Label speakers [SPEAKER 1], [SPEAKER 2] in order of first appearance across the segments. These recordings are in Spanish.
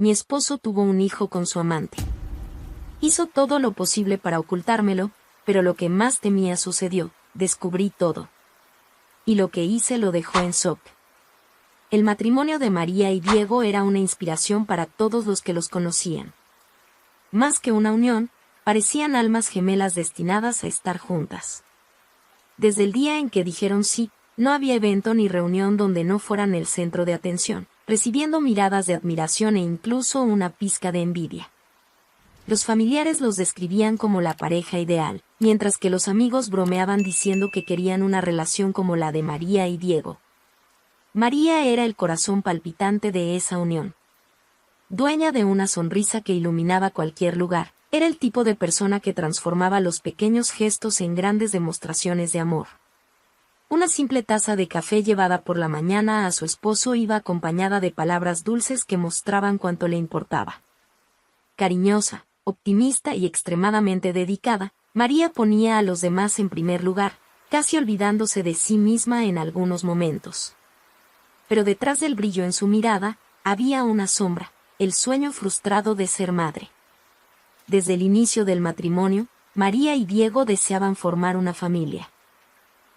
[SPEAKER 1] mi esposo tuvo un hijo con su amante. Hizo todo lo posible para ocultármelo, pero lo que más temía sucedió, descubrí todo. Y lo que hice lo dejó en shock. El matrimonio de María y Diego era una inspiración para todos los que los conocían. Más que una unión, parecían almas gemelas destinadas a estar juntas. Desde el día en que dijeron sí, no había evento ni reunión donde no fueran el centro de atención, recibiendo miradas de admiración e incluso una pizca de envidia. Los familiares los describían como la pareja ideal, mientras que los amigos bromeaban diciendo que querían una relación como la de María y Diego. María era el corazón palpitante de esa unión. Dueña de una sonrisa que iluminaba cualquier lugar, era el tipo de persona que transformaba los pequeños gestos en grandes demostraciones de amor. Una simple taza de café llevada por la mañana a su esposo iba acompañada de palabras dulces que mostraban cuánto le importaba. Cariñosa, optimista y extremadamente dedicada, María ponía a los demás en primer lugar, casi olvidándose de sí misma en algunos momentos. Pero detrás del brillo en su mirada, había una sombra, el sueño frustrado de ser madre. Desde el inicio del matrimonio, María y Diego deseaban formar una familia.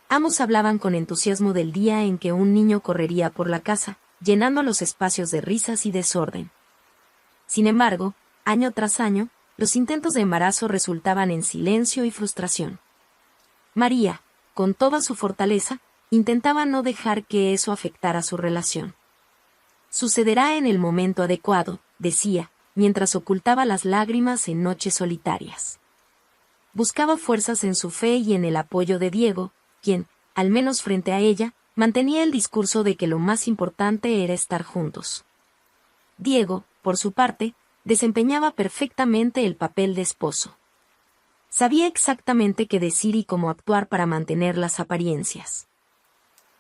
[SPEAKER 1] Ambos hablaban con entusiasmo del día en que un niño correría por la casa, llenando los espacios de risas y desorden. Sin embargo, año tras año, los intentos de embarazo resultaban en silencio y frustración. María, con toda su fortaleza, intentaba no dejar que eso afectara su relación. Sucederá en el momento adecuado, decía, mientras ocultaba las lágrimas en noches solitarias. Buscaba fuerzas en su fe y en el apoyo de Diego, quien, al menos frente a ella, mantenía el discurso de que lo más importante era estar juntos. Diego, por su parte, desempeñaba perfectamente el papel de esposo. Sabía exactamente qué decir y cómo actuar para mantener las apariencias.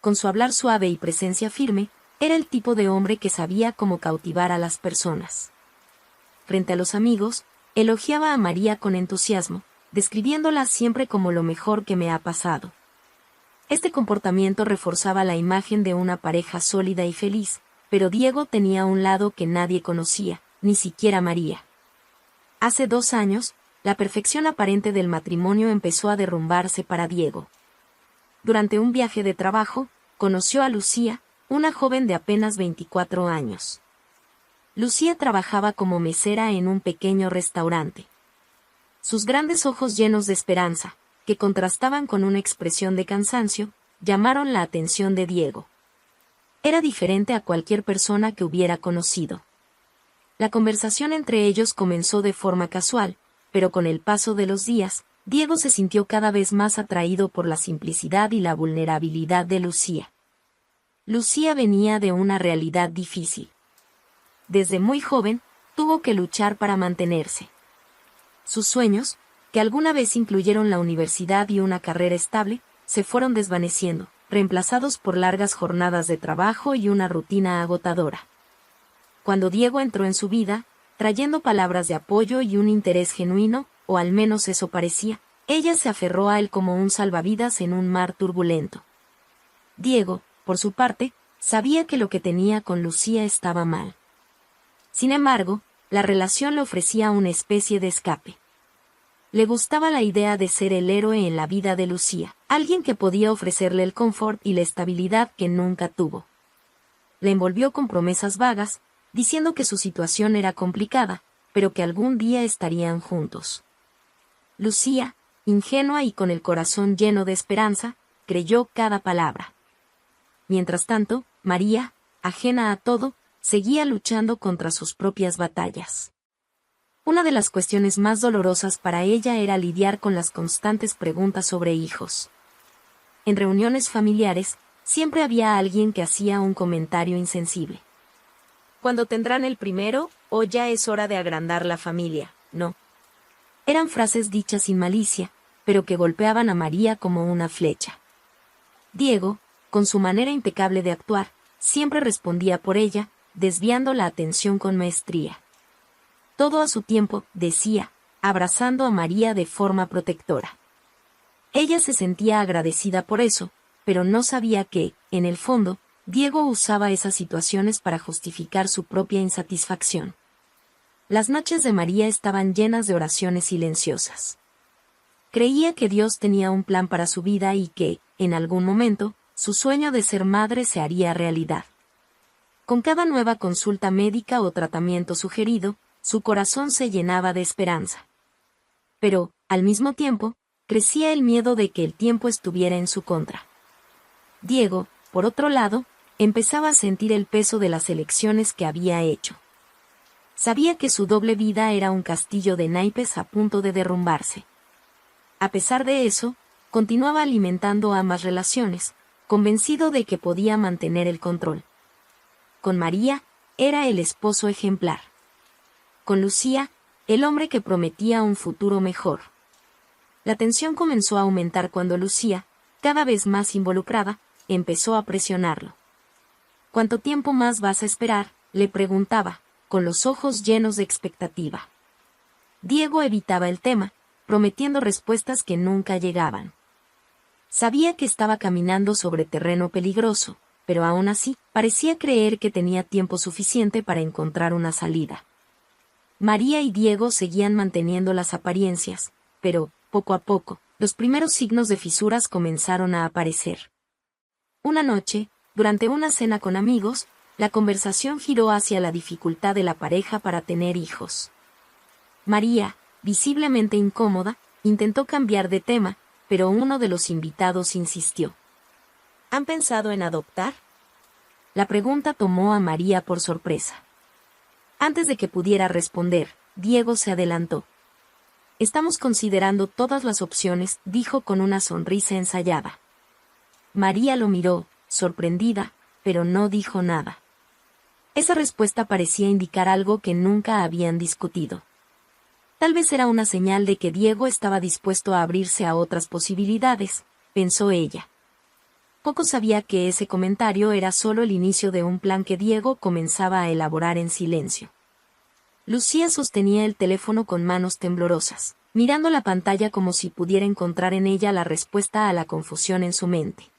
[SPEAKER 1] Con su hablar suave y presencia firme, era el tipo de hombre que sabía cómo cautivar a las personas. Frente a los amigos, elogiaba a María con entusiasmo, describiéndola siempre como lo mejor que me ha pasado. Este comportamiento reforzaba la imagen de una pareja sólida y feliz, pero Diego tenía un lado que nadie conocía, ni siquiera María. Hace 2 años, la perfección aparente del matrimonio empezó a derrumbarse para Diego. Durante un viaje de trabajo, conoció a Lucía, una joven de apenas 24 años. Lucía trabajaba como mesera en un pequeño restaurante. Sus grandes ojos llenos de esperanza, que contrastaban con una expresión de cansancio, llamaron la atención de Diego. Era diferente a cualquier persona que hubiera conocido. La conversación entre ellos comenzó de forma casual, pero con el paso de los días, Diego se sintió cada vez más atraído por la simplicidad y la vulnerabilidad de Lucía. Lucía venía de una realidad difícil. Desde muy joven, tuvo que luchar para mantenerse. Sus sueños, que alguna vez incluyeron la universidad y una carrera estable, se fueron desvaneciendo, reemplazados por largas jornadas de trabajo y una rutina agotadora. Cuando Diego entró en su vida, trayendo palabras de apoyo y un interés genuino, o al menos eso parecía, ella se aferró a él como un salvavidas en un mar turbulento. Diego, por su parte, sabía que lo que tenía con Lucía estaba mal. Sin embargo, la relación le ofrecía una especie de escape. Le gustaba la idea de ser el héroe en la vida de Lucía, alguien que podía ofrecerle el confort y la estabilidad que nunca tuvo. Le envolvió con promesas vagas, diciendo que su situación era complicada, pero que algún día estarían juntos. Lucía, ingenua y con el corazón lleno de esperanza, creyó cada palabra. Mientras tanto, María, ajena a todo, seguía luchando contra sus propias batallas. Una de las cuestiones más dolorosas para ella era lidiar con las constantes preguntas sobre hijos. En reuniones familiares, siempre había alguien que hacía un comentario insensible. ¿Cuándo tendrán el primero, o ya es hora de agrandar la familia? No. Eran frases dichas sin malicia, pero que golpeaban a María como una flecha. Diego, con su manera impecable de actuar, siempre respondía por ella, desviando la atención con maestría. Todo a su tiempo, decía, abrazando a María de forma protectora. Ella se sentía agradecida por eso, pero no sabía que, en el fondo, Diego usaba esas situaciones para justificar su propia insatisfacción. Las noches de María estaban llenas de oraciones silenciosas. Creía que Dios tenía un plan para su vida y que, en algún momento, su sueño de ser madre se haría realidad. Con cada nueva consulta médica o tratamiento sugerido, su corazón se llenaba de esperanza. Pero, al mismo tiempo, crecía el miedo de que el tiempo estuviera en su contra. Diego, por otro lado, empezaba a sentir el peso de las elecciones que había hecho. Sabía que su doble vida era un castillo de naipes a punto de derrumbarse. A pesar de eso, continuaba alimentando ambas relaciones, convencido de que podía mantener el control. Con María, era el esposo ejemplar. Con Lucía, el hombre que prometía un futuro mejor. La tensión comenzó a aumentar cuando Lucía, cada vez más involucrada, empezó a presionarlo. ¿Cuánto tiempo más vas a esperar?, le preguntaba, con los ojos llenos de expectativa. Diego evitaba el tema, prometiendo respuestas que nunca llegaban. Sabía que estaba caminando sobre terreno peligroso, pero aún así, parecía creer que tenía tiempo suficiente para encontrar una salida. María y Diego seguían manteniendo las apariencias, pero, poco a poco, los primeros signos de fisuras comenzaron a aparecer. Una noche, durante una cena con amigos, la conversación giró hacia la dificultad de la pareja para tener hijos. María, visiblemente incómoda, intentó cambiar de tema, pero uno de los invitados insistió. ¿Han pensado en adoptar? La pregunta tomó a María por sorpresa. Antes de que pudiera responder, Diego se adelantó. Estamos considerando todas las opciones, dijo con una sonrisa ensayada. María lo miró, sorprendida, pero no dijo nada. Esa respuesta parecía indicar algo que nunca habían discutido. Tal vez era una señal de que Diego estaba dispuesto a abrirse a otras posibilidades, pensó ella. Poco sabía que ese comentario era solo el inicio de un plan que Diego comenzaba a elaborar en silencio. Lucía sostenía el teléfono con manos temblorosas, mirando la pantalla como si pudiera encontrar en ella la respuesta a la confusión en su mente.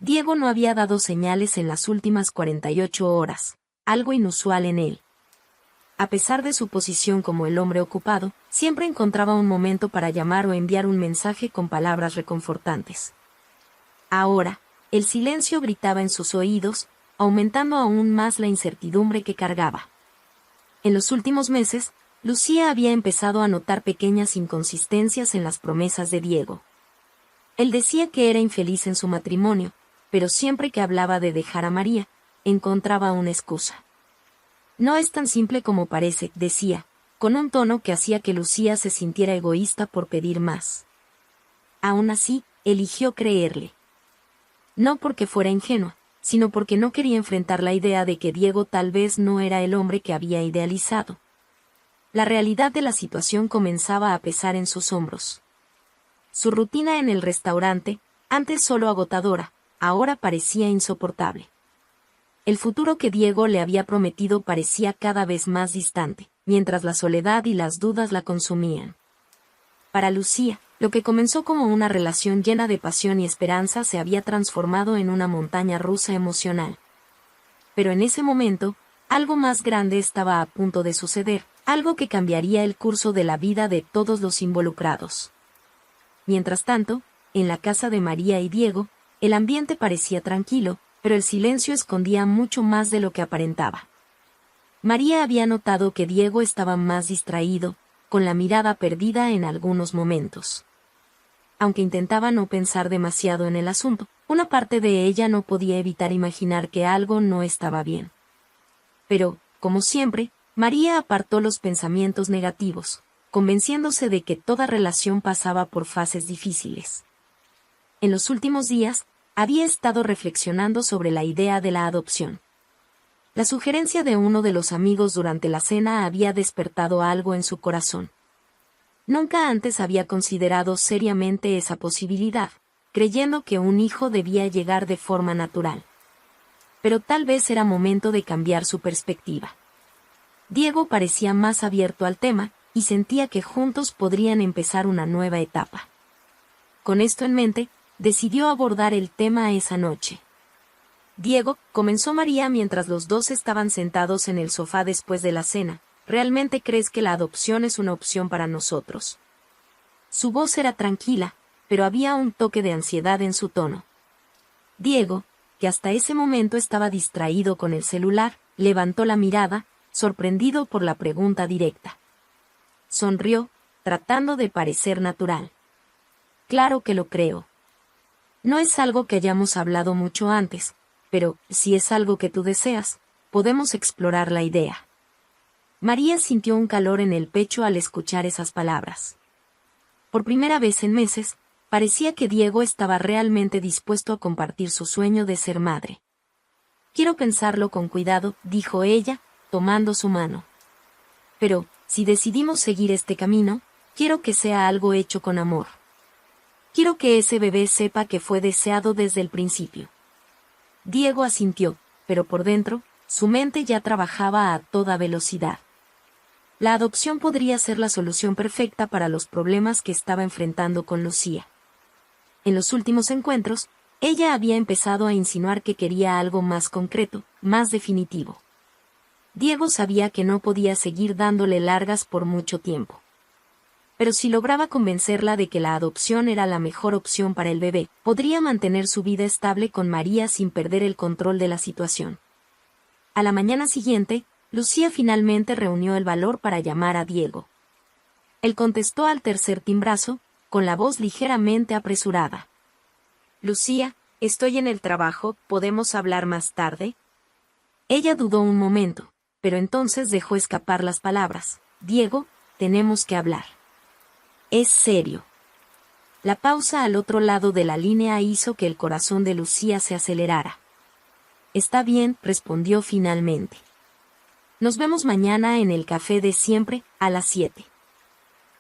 [SPEAKER 1] Diego no había dado señales en las últimas 48 horas, algo inusual en él. A pesar de su posición como el hombre ocupado, siempre encontraba un momento para llamar o enviar un mensaje con palabras reconfortantes. Ahora, el silencio gritaba en sus oídos, aumentando aún más la incertidumbre que cargaba. En los últimos meses, Lucía había empezado a notar pequeñas inconsistencias en las promesas de Diego. Él decía que era infeliz en su matrimonio, pero siempre que hablaba de dejar a María, encontraba una excusa. No es tan simple como parece, decía, con un tono que hacía que Lucía se sintiera egoísta por pedir más. Aún así, eligió creerle. No porque fuera ingenua, sino porque no quería enfrentar la idea de que Diego tal vez no era el hombre que había idealizado. La realidad de la situación comenzaba a pesar en sus hombros. Su rutina en el restaurante, antes solo agotadora, ahora parecía insoportable. El futuro que Diego le había prometido parecía cada vez más distante, mientras la soledad y las dudas la consumían. Para Lucía, lo que comenzó como una relación llena de pasión y esperanza se había transformado en una montaña rusa emocional. Pero en ese momento, algo más grande estaba a punto de suceder, algo que cambiaría el curso de la vida de todos los involucrados. Mientras tanto, en la casa de María y Diego, el ambiente parecía tranquilo, pero el silencio escondía mucho más de lo que aparentaba. María había notado que Diego estaba más distraído, con la mirada perdida en algunos momentos. Aunque intentaba no pensar demasiado en el asunto, una parte de ella no podía evitar imaginar que algo no estaba bien. Pero, como siempre, María apartó los pensamientos negativos, convenciéndose de que toda relación pasaba por fases difíciles. En los últimos días, había estado reflexionando sobre la idea de la adopción. La sugerencia de uno de los amigos durante la cena había despertado algo en su corazón. Nunca antes había considerado seriamente esa posibilidad, creyendo que un hijo debía llegar de forma natural. Pero tal vez era momento de cambiar su perspectiva. Diego parecía más abierto al tema, y sentía que juntos podrían empezar una nueva etapa. Con esto en mente, decidió abordar el tema esa noche. Diego, comenzó María mientras los dos estaban sentados en el sofá después de la cena, ¿realmente crees que la adopción es una opción para nosotros? Su voz era tranquila, pero había un toque de ansiedad en su tono. Diego, que hasta ese momento estaba distraído con el celular, levantó la mirada, sorprendido por la pregunta directa. Sonrió, tratando de parecer natural. Claro que lo creo. No es algo que hayamos hablado mucho antes, pero, si es algo que tú deseas, podemos explorar la idea. María sintió un calor en el pecho al escuchar esas palabras. Por primera vez en meses, parecía que Diego estaba realmente dispuesto a compartir su sueño de ser madre. Quiero pensarlo con cuidado, dijo ella, tomando su mano. Pero, si decidimos seguir este camino, quiero que sea algo hecho con amor. Quiero que ese bebé sepa que fue deseado desde el principio. Diego asintió, pero por dentro, su mente ya trabajaba a toda velocidad. La adopción podría ser la solución perfecta para los problemas que estaba enfrentando con Lucía. En los últimos encuentros, ella había empezado a insinuar que quería algo más concreto, más definitivo. Diego sabía que no podía seguir dándole largas por mucho tiempo. Pero si lograba convencerla de que la adopción era la mejor opción para el bebé, podría mantener su vida estable con María sin perder el control de la situación. A la mañana siguiente, Lucía finalmente reunió el valor para llamar a Diego. Él contestó al tercer timbrazo, con la voz ligeramente apresurada. «Lucía, estoy en el trabajo, ¿podemos hablar más tarde?» Ella dudó un momento, pero entonces dejó escapar las palabras. «Diego, tenemos que hablar. Es serio». La pausa al otro lado de la línea hizo que el corazón de Lucía se acelerara. «Está bien», respondió finalmente. «Nos vemos mañana en el café de siempre, a las 7».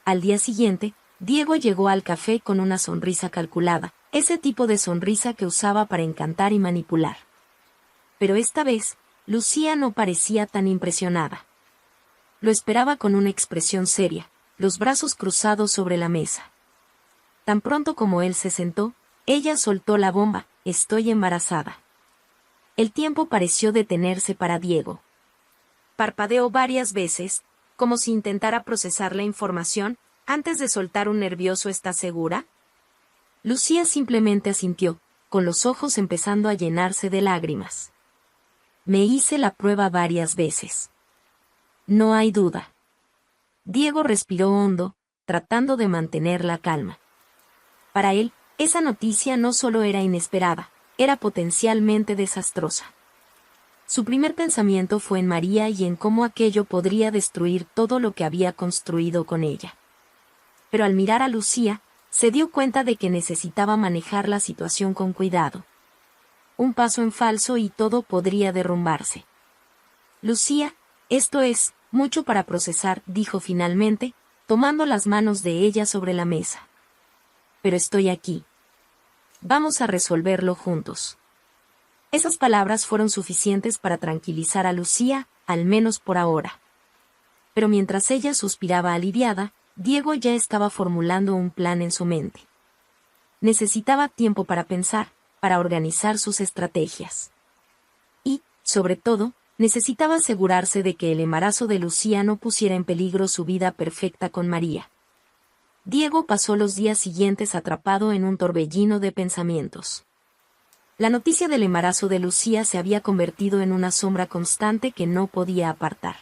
[SPEAKER 1] Al día siguiente, Diego llegó al café con una sonrisa calculada, ese tipo de sonrisa que usaba para encantar y manipular. Pero esta vez, Lucía no parecía tan impresionada. Lo esperaba con una expresión seria, los brazos cruzados sobre la mesa. Tan pronto como él se sentó, ella soltó la bomba: «Estoy embarazada». El tiempo pareció detenerse para Diego. Parpadeó varias veces, como si intentara procesar la información, antes de soltar un nervioso «¿Estás segura?». Lucía simplemente asintió, con los ojos empezando a llenarse de lágrimas. «Me hice la prueba varias veces. No hay duda». Diego respiró hondo, tratando de mantener la calma. Para él, esa noticia no solo era inesperada, era potencialmente desastrosa. Su primer pensamiento fue en María y en cómo aquello podría destruir todo lo que había construido con ella. Pero al mirar a Lucía, se dio cuenta de que necesitaba manejar la situación con cuidado. Un paso en falso y todo podría derrumbarse. «Lucía, esto es mucho para procesar», dijo finalmente, tomando las manos de ella sobre la mesa. «Pero estoy aquí. Vamos a resolverlo juntos». Esas palabras fueron suficientes para tranquilizar a Lucía, al menos por ahora. Pero mientras ella suspiraba aliviada, Diego ya estaba formulando un plan en su mente. Necesitaba tiempo para pensar, para organizar sus estrategias. Y, sobre todo, necesitaba asegurarse de que el embarazo de Lucía no pusiera en peligro su vida perfecta con María. Diego pasó los días siguientes atrapado en un torbellino de pensamientos. La noticia del embarazo de Lucía se había convertido en una sombra constante que no podía apartar.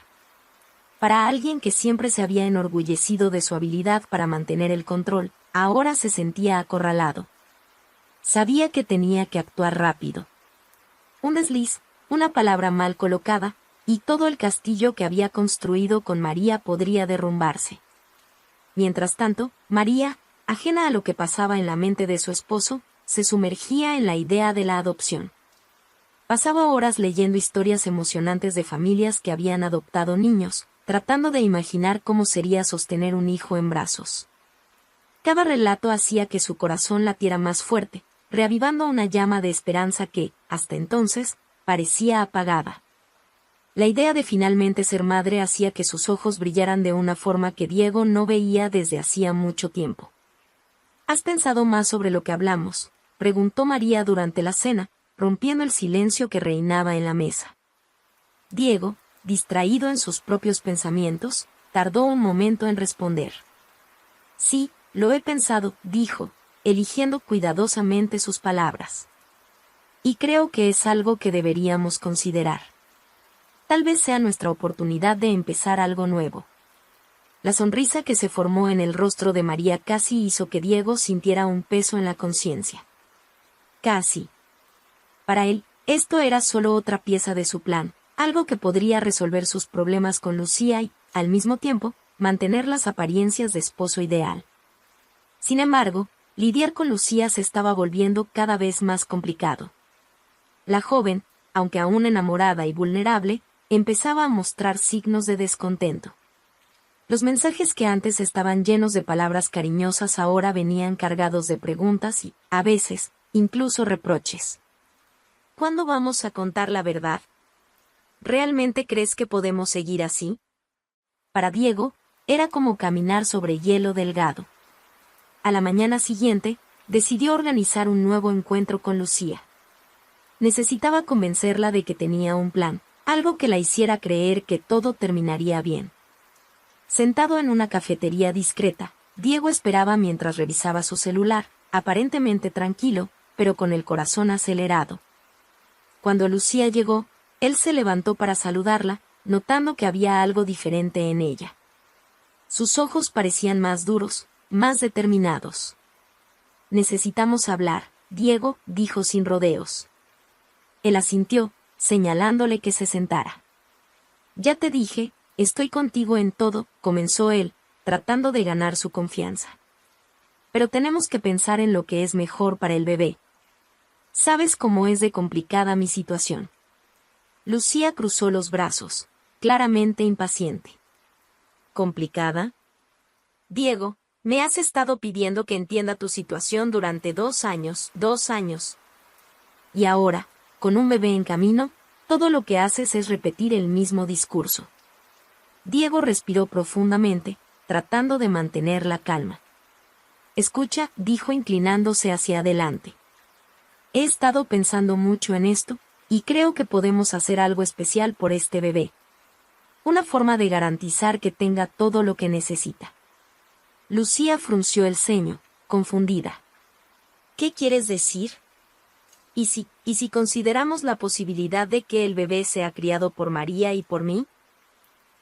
[SPEAKER 1] Para alguien que siempre se había enorgullecido de su habilidad para mantener el control, ahora se sentía acorralado. Sabía que tenía que actuar rápido. Un desliz, una palabra mal colocada, y todo el castillo que había construido con María podría derrumbarse. Mientras tanto, María, ajena a lo que pasaba en la mente de su esposo, se sumergía en la idea de la adopción. Pasaba horas leyendo historias emocionantes de familias que habían adoptado niños, tratando de imaginar cómo sería sostener un hijo en brazos. Cada relato hacía que su corazón latiera más fuerte, reavivando una llama de esperanza que, hasta entonces, parecía apagada. La idea de finalmente ser madre hacía que sus ojos brillaran de una forma que Diego no veía desde hacía mucho tiempo. ¿Has pensado más sobre lo que hablamos?, preguntó María durante la cena, rompiendo el silencio que reinaba en la mesa. Diego, distraído en sus propios pensamientos, tardó un momento en responder. Sí, lo he pensado, dijo, eligiendo cuidadosamente sus palabras. Y creo que es algo que deberíamos considerar. Tal vez sea nuestra oportunidad de empezar algo nuevo. La sonrisa que se formó en el rostro de María casi hizo que Diego sintiera un peso en la conciencia. Casi. Para él, esto era solo otra pieza de su plan, algo que podría resolver sus problemas con Lucía y, al mismo tiempo, mantener las apariencias de esposo ideal. Sin embargo, lidiar con Lucía se estaba volviendo cada vez más complicado. La joven, aunque aún enamorada y vulnerable, empezaba a mostrar signos de descontento. Los mensajes que antes estaban llenos de palabras cariñosas ahora venían cargados de preguntas y, a veces, incluso reproches. ¿Cuándo vamos a contar la verdad? ¿Realmente crees que podemos seguir así? Para Diego, era como caminar sobre hielo delgado. A la mañana siguiente, decidió organizar un nuevo encuentro con Lucía. Necesitaba convencerla de que tenía un plan, algo que la hiciera creer que todo terminaría bien. Sentado en una cafetería discreta, Diego esperaba mientras revisaba su celular, aparentemente tranquilo, pero con el corazón acelerado. Cuando Lucía llegó, él se levantó para saludarla, notando que había algo diferente en ella. Sus ojos parecían más duros, más determinados. Necesitamos hablar, Diego, dijo sin rodeos. Él asintió, señalándole que se sentara. Ya te dije, estoy contigo en todo, comenzó él, tratando de ganar su confianza. Pero tenemos que pensar en lo que es mejor para el bebé. Sabes cómo es de complicada mi situación. Lucía cruzó los brazos, claramente impaciente. ¿Complicada? Diego, me has estado pidiendo que entienda tu situación durante 2 años. Y ahora, con un bebé en camino, todo lo que haces es repetir el mismo discurso. Diego respiró profundamente, tratando de mantener la calma. Escucha, dijo inclinándose hacia adelante. He estado pensando mucho en esto, y creo que podemos hacer algo especial por este bebé. Una forma de garantizar que tenga todo lo que necesita. Lucía frunció el ceño, confundida. ¿Qué quieres decir? ¿Y si consideramos la posibilidad de que el bebé sea criado por María y por mí?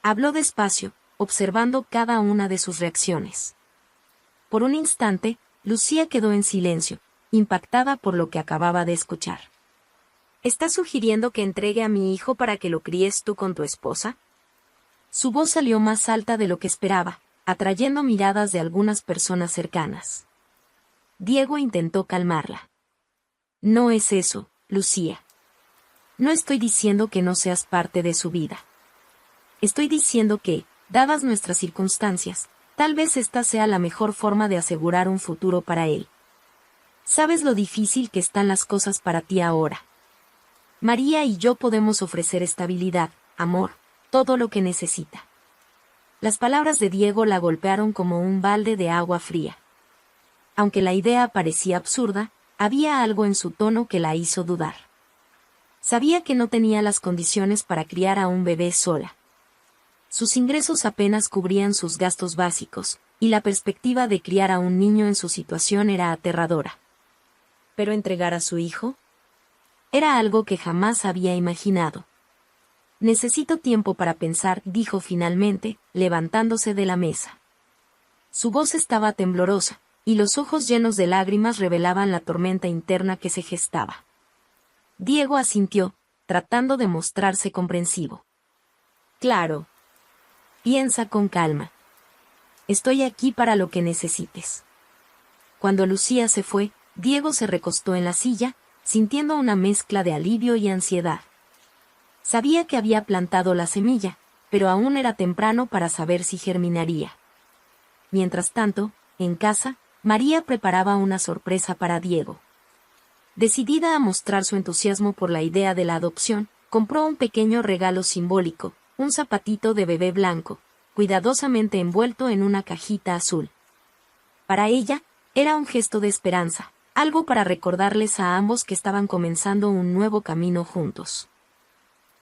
[SPEAKER 1] Habló despacio, observando cada una de sus reacciones. Por un instante, Lucía quedó en silencio, impactada por lo que acababa de escuchar. ¿Estás sugiriendo que entregue a mi hijo para que lo críes tú con tu esposa? Su voz salió más alta de lo que esperaba, atrayendo miradas de algunas personas cercanas. Diego intentó calmarla. No es eso, Lucía. No estoy diciendo que no seas parte de su vida. Estoy diciendo que, dadas nuestras circunstancias, tal vez esta sea la mejor forma de asegurar un futuro para él. Sabes lo difícil que están las cosas para ti ahora. María y yo podemos ofrecer estabilidad, amor, todo lo que necesita. Las palabras de Diego la golpearon como un balde de agua fría. Aunque la idea parecía absurda, había algo en su tono que la hizo dudar. Sabía que no tenía las condiciones para criar a un bebé sola. Sus ingresos apenas cubrían sus gastos básicos, y la perspectiva de criar a un niño en su situación era aterradora. ¿Pero entregar a su hijo? Era algo que jamás había imaginado. Necesito tiempo para pensar, dijo finalmente, levantándose de la mesa. Su voz estaba temblorosa, y los ojos llenos de lágrimas revelaban la tormenta interna que se gestaba. Diego asintió, tratando de mostrarse comprensivo. Claro. Piensa con calma. Estoy aquí para lo que necesites. Cuando Lucía se fue, Diego se recostó en la silla, sintiendo una mezcla de alivio y ansiedad. Sabía que había plantado la semilla, pero aún era temprano para saber si germinaría. Mientras tanto, en casa, María preparaba una sorpresa para Diego. Decidida a mostrar su entusiasmo por la idea de la adopción, compró un pequeño regalo simbólico, un zapatito de bebé blanco, cuidadosamente envuelto en una cajita azul. Para ella, era un gesto de esperanza, algo para recordarles a ambos que estaban comenzando un nuevo camino juntos.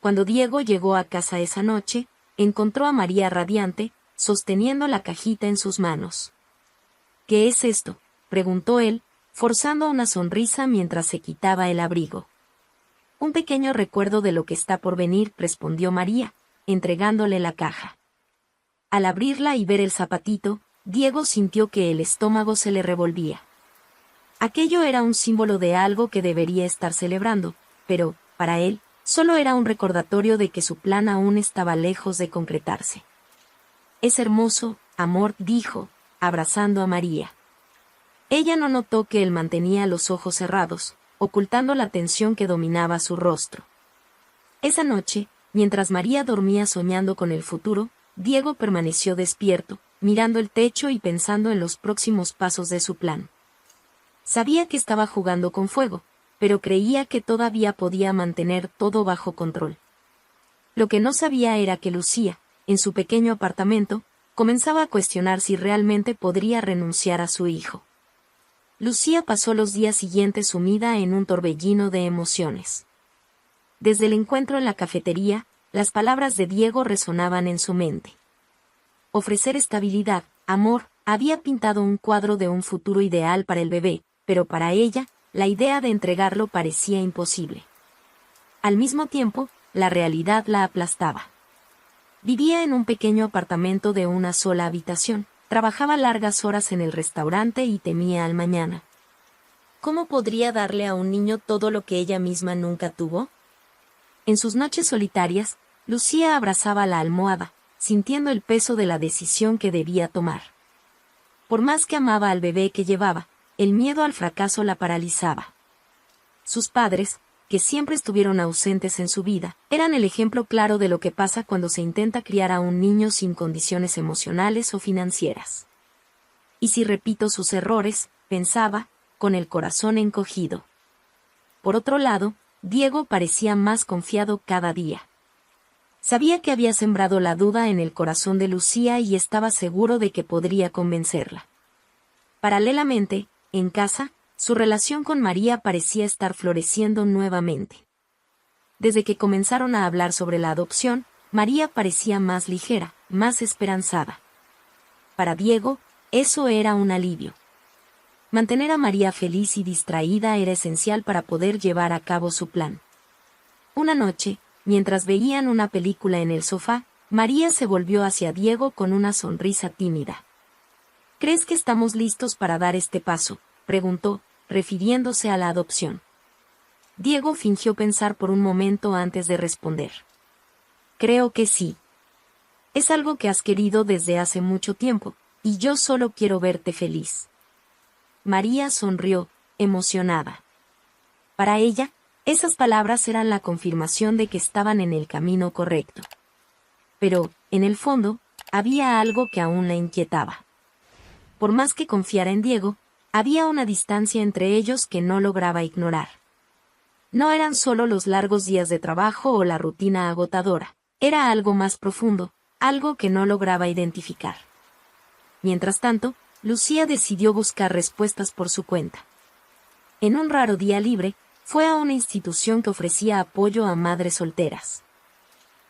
[SPEAKER 1] Cuando Diego llegó a casa esa noche, encontró a María radiante, sosteniendo la cajita en sus manos. ¿Qué es esto?, preguntó él, forzando una sonrisa mientras se quitaba el abrigo. Un pequeño recuerdo de lo que está por venir, respondió María, entregándole la caja. Al abrirla y ver el zapatito, Diego sintió que el estómago se le revolvía. Aquello era un símbolo de algo que debería estar celebrando, pero, para él, solo era un recordatorio de que su plan aún estaba lejos de concretarse. «Es hermoso, amor», dijo, abrazando a María. Ella no notó que él mantenía los ojos cerrados, ocultando la tensión que dominaba su rostro. Esa noche, mientras María dormía soñando con el futuro, Diego permaneció despierto, mirando el techo y pensando en los próximos pasos de su plan. Sabía que estaba jugando con fuego, pero creía que todavía podía mantener todo bajo control. Lo que no sabía era que Lucía, en su pequeño apartamento, comenzaba a cuestionar si realmente podría renunciar a su hijo. Lucía pasó los días siguientes sumida en un torbellino de emociones. Desde el encuentro en la cafetería, las palabras de Diego resonaban en su mente. Ofrecer estabilidad, amor, había pintado un cuadro de un futuro ideal para el bebé, pero para ella, la idea de entregarlo parecía imposible. Al mismo tiempo, la realidad la aplastaba. Vivía en un pequeño apartamento de una sola habitación, trabajaba largas horas en el restaurante y temía al mañana. ¿Cómo podría darle a un niño todo lo que ella misma nunca tuvo? En sus noches solitarias, Lucía abrazaba la almohada, sintiendo el peso de la decisión que debía tomar. Por más que amaba al bebé que llevaba, el miedo al fracaso la paralizaba. Sus padres, que siempre estuvieron ausentes en su vida, eran el ejemplo claro de lo que pasa cuando se intenta criar a un niño sin condiciones emocionales o financieras. ¿Y si repito sus errores?, pensaba, con el corazón encogido. Por otro lado, Diego parecía más confiado cada día. Sabía que había sembrado la duda en el corazón de Lucía y estaba seguro de que podría convencerla. Paralelamente, en casa, su relación con María parecía estar floreciendo nuevamente. Desde que comenzaron a hablar sobre la adopción, María parecía más ligera, más esperanzada. Para Diego, eso era un alivio. Mantener a María feliz y distraída era esencial para poder llevar a cabo su plan. Una noche, mientras veían una película en el sofá, María se volvió hacia Diego con una sonrisa tímida. ¿Crees que estamos listos para dar este paso?, preguntó, refiriéndose a la adopción. Diego fingió pensar por un momento antes de responder. Creo que sí. Es algo que has querido desde hace mucho tiempo, y yo solo quiero verte feliz. María sonrió, emocionada. Para ella, esas palabras eran la confirmación de que estaban en el camino correcto. Pero, en el fondo, había algo que aún la inquietaba. Por más que confiara en Diego, había una distancia entre ellos que no lograba ignorar. No eran solo los largos días de trabajo o la rutina agotadora, era algo más profundo, algo que no lograba identificar. Mientras tanto, Lucía decidió buscar respuestas por su cuenta. En un raro día libre, fue a una institución que ofrecía apoyo a madres solteras.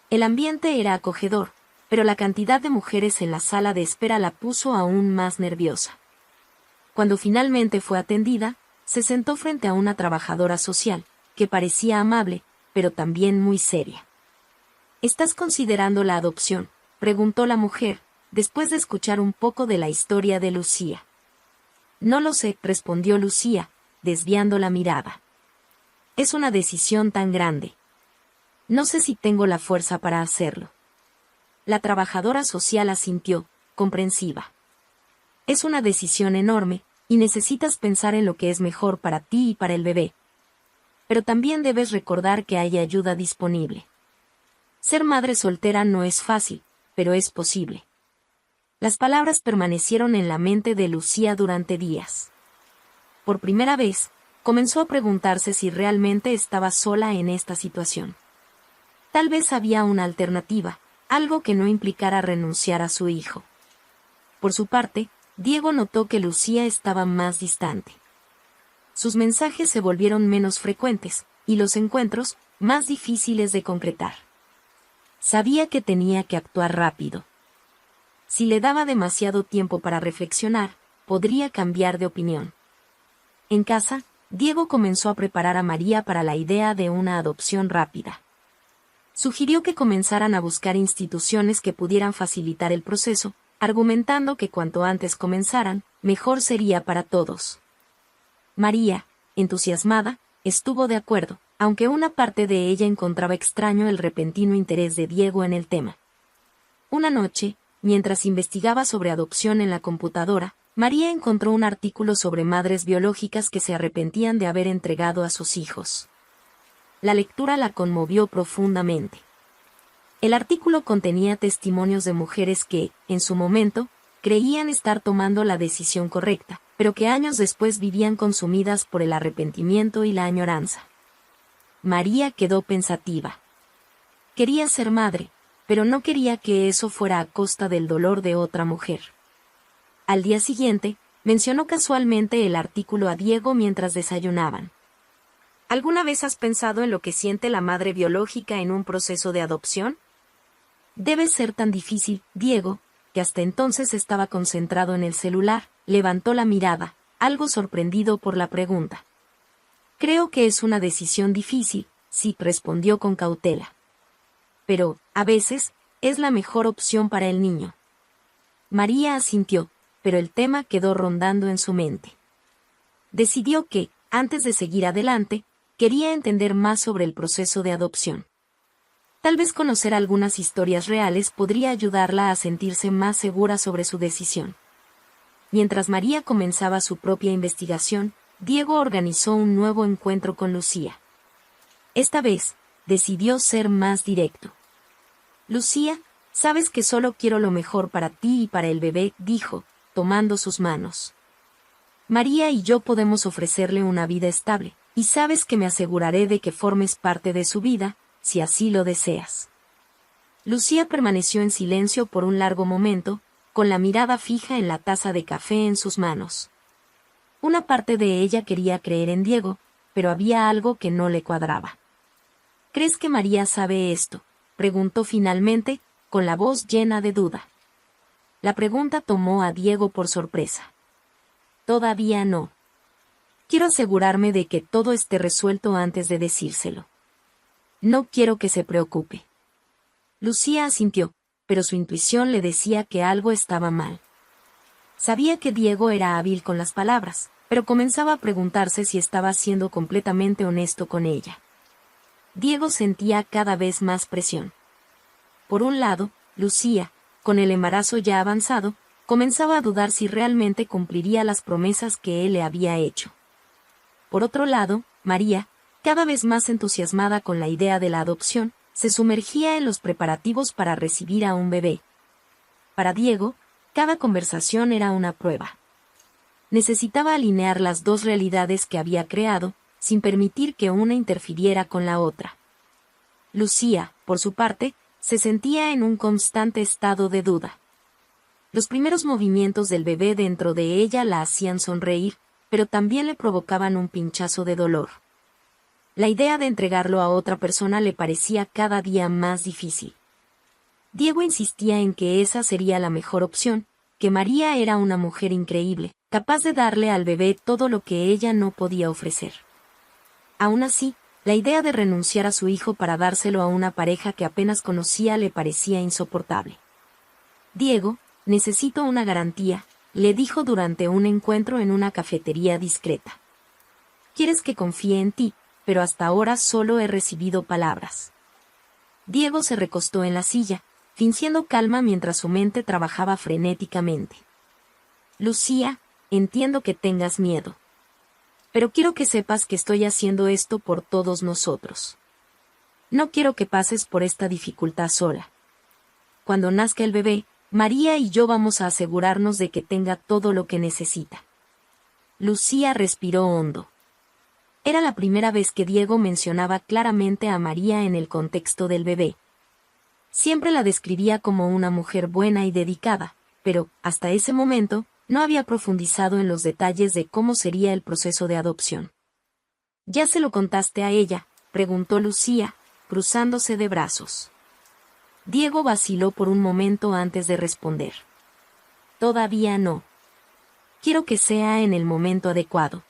[SPEAKER 1] El ambiente era acogedor, pero la cantidad de mujeres en la sala de espera la puso aún más nerviosa. Cuando finalmente fue atendida, se sentó frente a una trabajadora social, que parecía amable, pero también muy seria. ¿Estás considerando la adopción?, preguntó la mujer, después de escuchar un poco de la historia de Lucía. No lo sé, respondió Lucía, desviando la mirada. Es una decisión tan grande. No sé si tengo la fuerza para hacerlo. La trabajadora social asintió, comprensiva. Es una decisión enorme, y necesitas pensar en lo que es mejor para ti y para el bebé. Pero también debes recordar que hay ayuda disponible. Ser madre soltera no es fácil, pero es posible. Las palabras permanecieron en la mente de Lucía durante días. Por primera vez, comenzó a preguntarse si realmente estaba sola en esta situación. Tal vez había una alternativa, algo que no implicara renunciar a su hijo. Por su parte, Diego notó que Lucía estaba más distante. Sus mensajes se volvieron menos frecuentes, y los encuentros, más difíciles de concretar. Sabía que tenía que actuar rápido. Si le daba demasiado tiempo para reflexionar, podría cambiar de opinión. En casa, Diego comenzó a preparar a María para la idea de una adopción rápida. Sugirió que comenzaran a buscar instituciones que pudieran facilitar el proceso, argumentando que cuanto antes comenzaran, mejor sería para todos. María, entusiasmada, estuvo de acuerdo, aunque una parte de ella encontraba extraño el repentino interés de Diego en el tema. Una noche, mientras investigaba sobre adopción en la computadora, María encontró un artículo sobre madres biológicas que se arrepentían de haber entregado a sus hijos. La lectura la conmovió profundamente. El artículo contenía testimonios de mujeres que, en su momento, creían estar tomando la decisión correcta, pero que años después vivían consumidas por el arrepentimiento y la añoranza. María quedó pensativa. Quería ser madre, pero no quería que eso fuera a costa del dolor de otra mujer. Al día siguiente, mencionó casualmente el artículo a Diego mientras desayunaban. ¿Alguna vez has pensado en lo que siente la madre biológica en un proceso de adopción? Debe ser tan difícil. Diego, que hasta entonces estaba concentrado en el celular, levantó la mirada, algo sorprendido por la pregunta. Creo que es una decisión difícil, sí, respondió con cautela. Pero, a veces, es la mejor opción para el niño. María asintió, pero el tema quedó rondando en su mente. Decidió que, antes de seguir adelante, quería entender más sobre el proceso de adopción. Tal vez conocer algunas historias reales podría ayudarla a sentirse más segura sobre su decisión. Mientras María comenzaba su propia investigación, Diego organizó un nuevo encuentro con Lucía. Esta vez, decidió ser más directo. Lucía, sabes que solo quiero lo mejor para ti y para el bebé, dijo, tomando sus manos. María y yo podemos ofrecerle una vida estable, y sabes que me aseguraré de que formes parte de su vida, si así lo deseas. Lucía permaneció en silencio por un largo momento, con la mirada fija en la taza de café en sus manos. Una parte de ella quería creer en Diego, pero había algo que no le cuadraba. ¿Crees que María sabe esto?, preguntó finalmente, con la voz llena de duda. La pregunta tomó a Diego por sorpresa. Todavía no. Quiero asegurarme de que todo esté resuelto antes de decírselo. No quiero que se preocupe. Lucía asintió, pero su intuición le decía que algo estaba mal. Sabía que Diego era hábil con las palabras, pero comenzaba a preguntarse si estaba siendo completamente honesto con ella. Diego sentía cada vez más presión. Por un lado, Lucía, con el embarazo ya avanzado, comenzaba a dudar si realmente cumpliría las promesas que él le había hecho. Por otro lado, María, cada vez más entusiasmada con la idea de la adopción, se sumergía en los preparativos para recibir a un bebé. Para Diego, cada conversación era una prueba. Necesitaba alinear las dos realidades que había creado, sin permitir que una interfiriera con la otra. Lucía, por su parte, se sentía en un constante estado de duda. Los primeros movimientos del bebé dentro de ella la hacían sonreír, pero también le provocaban un pinchazo de dolor. La idea de entregarlo a otra persona le parecía cada día más difícil. Diego insistía en que esa sería la mejor opción, que María era una mujer increíble, capaz de darle al bebé todo lo que ella no podía ofrecer. Aún así, la idea de renunciar a su hijo para dárselo a una pareja que apenas conocía le parecía insoportable. Diego, necesito una garantía, le dijo durante un encuentro en una cafetería discreta. Quieres que confíe en ti, pero hasta ahora solo he recibido palabras. Diego se recostó en la silla, fingiendo calma mientras su mente trabajaba frenéticamente. Lucía, entiendo que tengas miedo. Pero quiero que sepas que estoy haciendo esto por todos nosotros. No quiero que pases por esta dificultad sola. Cuando nazca el bebé, María y yo vamos a asegurarnos de que tenga todo lo que necesita. Lucía respiró hondo. Era la primera vez que Diego mencionaba claramente a María en el contexto del bebé. Siempre la describía como una mujer buena y dedicada, pero, hasta ese momento, no había profundizado en los detalles de cómo sería el proceso de adopción. ¿Ya se lo contaste a ella?, preguntó Lucía, cruzándose de brazos. Diego vaciló por un momento antes de responder. Todavía no. Quiero que sea en el momento adecuado.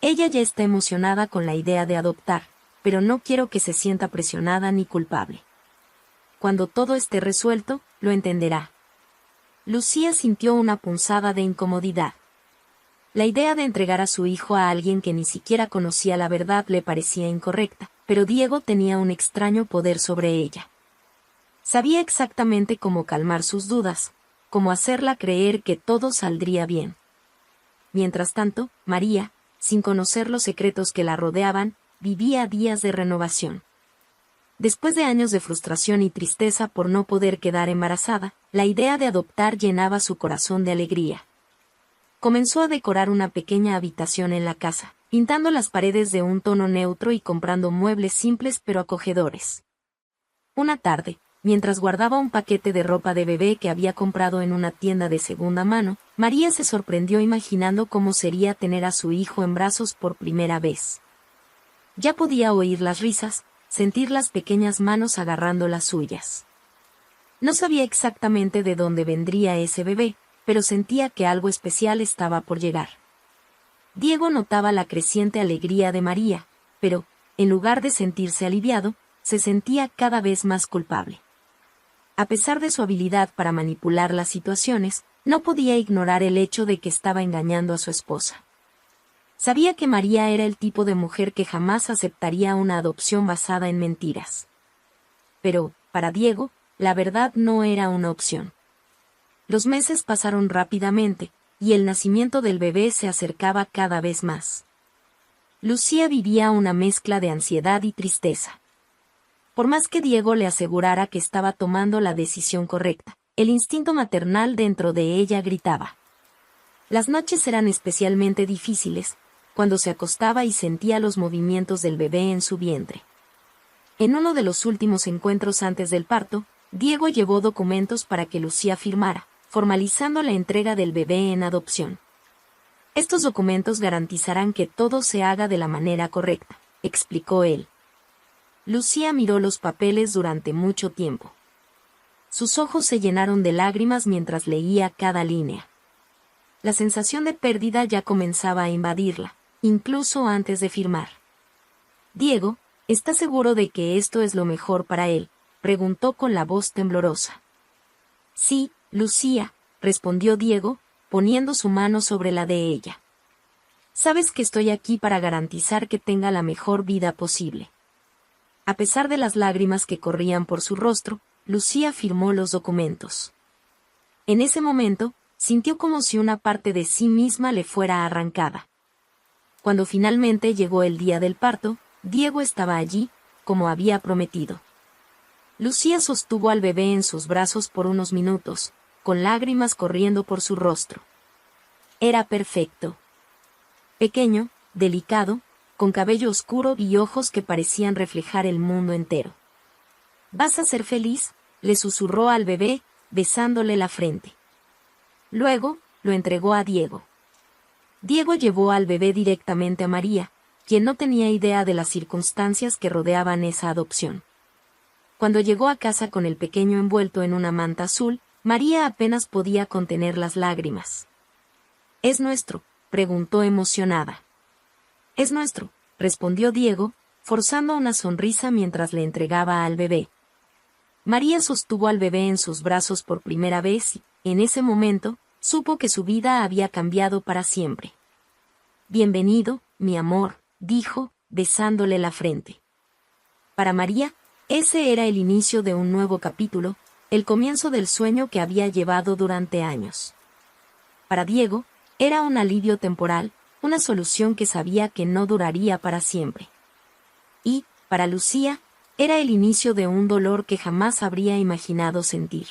[SPEAKER 1] Ella ya está emocionada con la idea de adoptar, pero no quiero que se sienta presionada ni culpable. Cuando todo esté resuelto, lo entenderá. Lucía sintió una punzada de incomodidad. La idea de entregar a su hijo a alguien que ni siquiera conocía la verdad le parecía incorrecta, pero Diego tenía un extraño poder sobre ella. Sabía exactamente cómo calmar sus dudas, cómo hacerla creer que todo saldría bien. Mientras tanto, María, sin conocer los secretos que la rodeaban, vivía días de renovación. Después de años de frustración y tristeza por no poder quedar embarazada, la idea de adoptar llenaba su corazón de alegría. Comenzó a decorar una pequeña habitación en la casa, pintando las paredes de un tono neutro y comprando muebles simples pero acogedores. Una tarde, mientras guardaba un paquete de ropa de bebé que había comprado en una tienda de segunda mano, María se sorprendió imaginando cómo sería tener a su hijo en brazos por primera vez. Ya podía oír las risas, sentir las pequeñas manos agarrando las suyas. No sabía exactamente de dónde vendría ese bebé, pero sentía que algo especial estaba por llegar. Diego notaba la creciente alegría de María, pero, en lugar de sentirse aliviado, se sentía cada vez más culpable. A pesar de su habilidad para manipular las situaciones, no podía ignorar el hecho de que estaba engañando a su esposa. Sabía que María era el tipo de mujer que jamás aceptaría una adopción basada en mentiras. Pero, para Diego, la verdad no era una opción. Los meses pasaron rápidamente, y el nacimiento del bebé se acercaba cada vez más. Lucía vivía una mezcla de ansiedad y tristeza. Por más que Diego le asegurara que estaba tomando la decisión correcta, el instinto maternal dentro de ella gritaba. Las noches eran especialmente difíciles, cuando se acostaba y sentía los movimientos del bebé en su vientre. En uno de los últimos encuentros antes del parto, Diego llevó documentos para que Lucía firmara, formalizando la entrega del bebé en adopción. Estos documentos garantizarán que todo se haga de la manera correcta, explicó él. Lucía miró los papeles durante mucho tiempo. Sus ojos se llenaron de lágrimas mientras leía cada línea. La sensación de pérdida ya comenzaba a invadirla, incluso antes de firmar. Diego, ¿está seguro de que esto es lo mejor para él?, preguntó con la voz temblorosa. Sí, Lucía, respondió Diego, poniendo su mano sobre la de ella. Sabes que estoy aquí para garantizar que tenga la mejor vida posible. A pesar de las lágrimas que corrían por su rostro, Lucía firmó los documentos. En ese momento, sintió como si una parte de sí misma le fuera arrancada. Cuando finalmente llegó el día del parto, Diego estaba allí, como había prometido. Lucía sostuvo al bebé en sus brazos por unos minutos, con lágrimas corriendo por su rostro. Era perfecto. Pequeño, delicado, con cabello oscuro y ojos que parecían reflejar el mundo entero. «¿Vas a ser feliz?», le susurró al bebé, besándole la frente. Luego, lo entregó a Diego. Diego llevó al bebé directamente a María, quien no tenía idea de las circunstancias que rodeaban esa adopción. Cuando llegó a casa con el pequeño envuelto en una manta azul, María apenas podía contener las lágrimas. «¿Es nuestro?», preguntó emocionada. «Es nuestro», respondió Diego, forzando una sonrisa mientras le entregaba al bebé. María sostuvo al bebé en sus brazos por primera vez y, en ese momento, supo que su vida había cambiado para siempre. «Bienvenido, mi amor», dijo, besándole la frente. Para María, ese era el inicio de un nuevo capítulo, el comienzo del sueño que había llevado durante años. Para Diego, era un alivio temporal, una solución que sabía que no duraría para siempre. Y, para Lucía, era el inicio de un dolor que jamás habría imaginado sentir.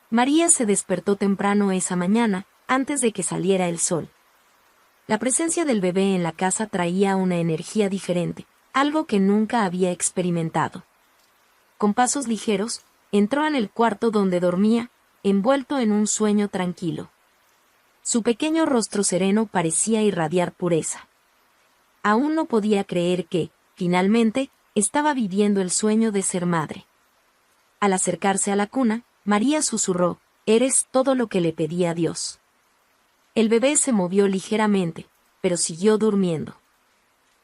[SPEAKER 1] María se despertó temprano esa mañana, antes de que saliera el sol. La presencia del bebé en la casa traía una energía diferente, algo que nunca había experimentado. Con pasos ligeros, entró en el cuarto donde dormía, envuelto en un sueño tranquilo. Su pequeño rostro sereno parecía irradiar pureza. Aún no podía creer que, finalmente, estaba viviendo el sueño de ser madre. Al acercarse a la cuna, María susurró: «Eres todo lo que le pedí a Dios». El bebé se movió ligeramente, pero siguió durmiendo.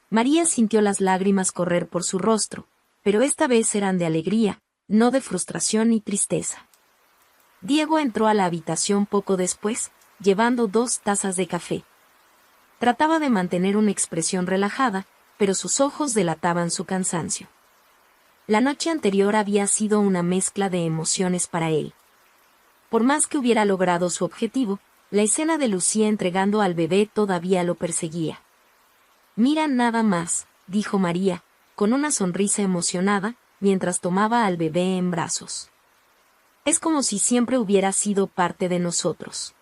[SPEAKER 1] María sintió las lágrimas correr por su rostro, pero esta vez eran de alegría, no de frustración ni tristeza. Diego entró a la habitación poco después, llevando 2 tazas de café. Trataba de mantener una expresión relajada, pero sus ojos delataban su cansancio. La noche anterior había sido una mezcla de emociones para él. Por más que hubiera logrado su objetivo, la escena de Lucía entregando al bebé todavía lo perseguía. «Mira nada más», dijo María, con una sonrisa emocionada, mientras tomaba al bebé en brazos. «Es como si siempre hubiera sido parte de nosotros».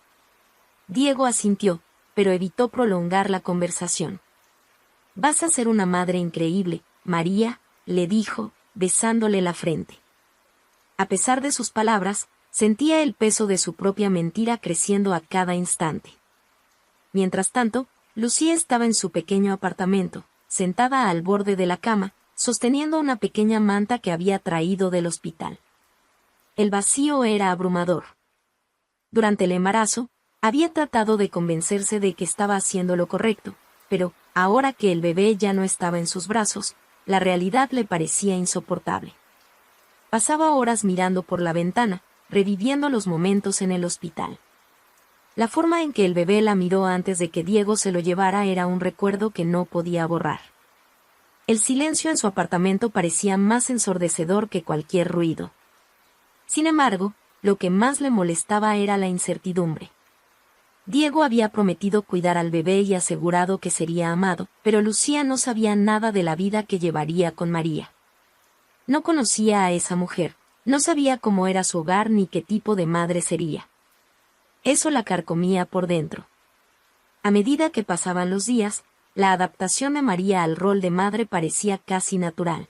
[SPEAKER 1] Diego asintió, pero evitó prolongar la conversación. «Vas a ser una madre increíble, María», le dijo, besándole la frente. A pesar de sus palabras, sentía el peso de su propia mentira creciendo a cada instante. Mientras tanto, Lucía estaba en su pequeño apartamento, sentada al borde de la cama, sosteniendo una pequeña manta que había traído del hospital. El vacío era abrumador. Durante el embarazo, había tratado de convencerse de que estaba haciendo lo correcto, pero, ahora que el bebé ya no estaba en sus brazos, la realidad le parecía insoportable. Pasaba horas mirando por la ventana, reviviendo los momentos en el hospital. La forma en que el bebé la miró antes de que Diego se lo llevara era un recuerdo que no podía borrar. El silencio en su apartamento parecía más ensordecedor que cualquier ruido. Sin embargo, lo que más le molestaba era la incertidumbre. Diego había prometido cuidar al bebé y asegurado que sería amado, pero Lucía no sabía nada de la vida que llevaría con María. No conocía a esa mujer, no sabía cómo era su hogar ni qué tipo de madre sería. Eso la carcomía por dentro. A medida que pasaban los días, la adaptación de María al rol de madre parecía casi natural.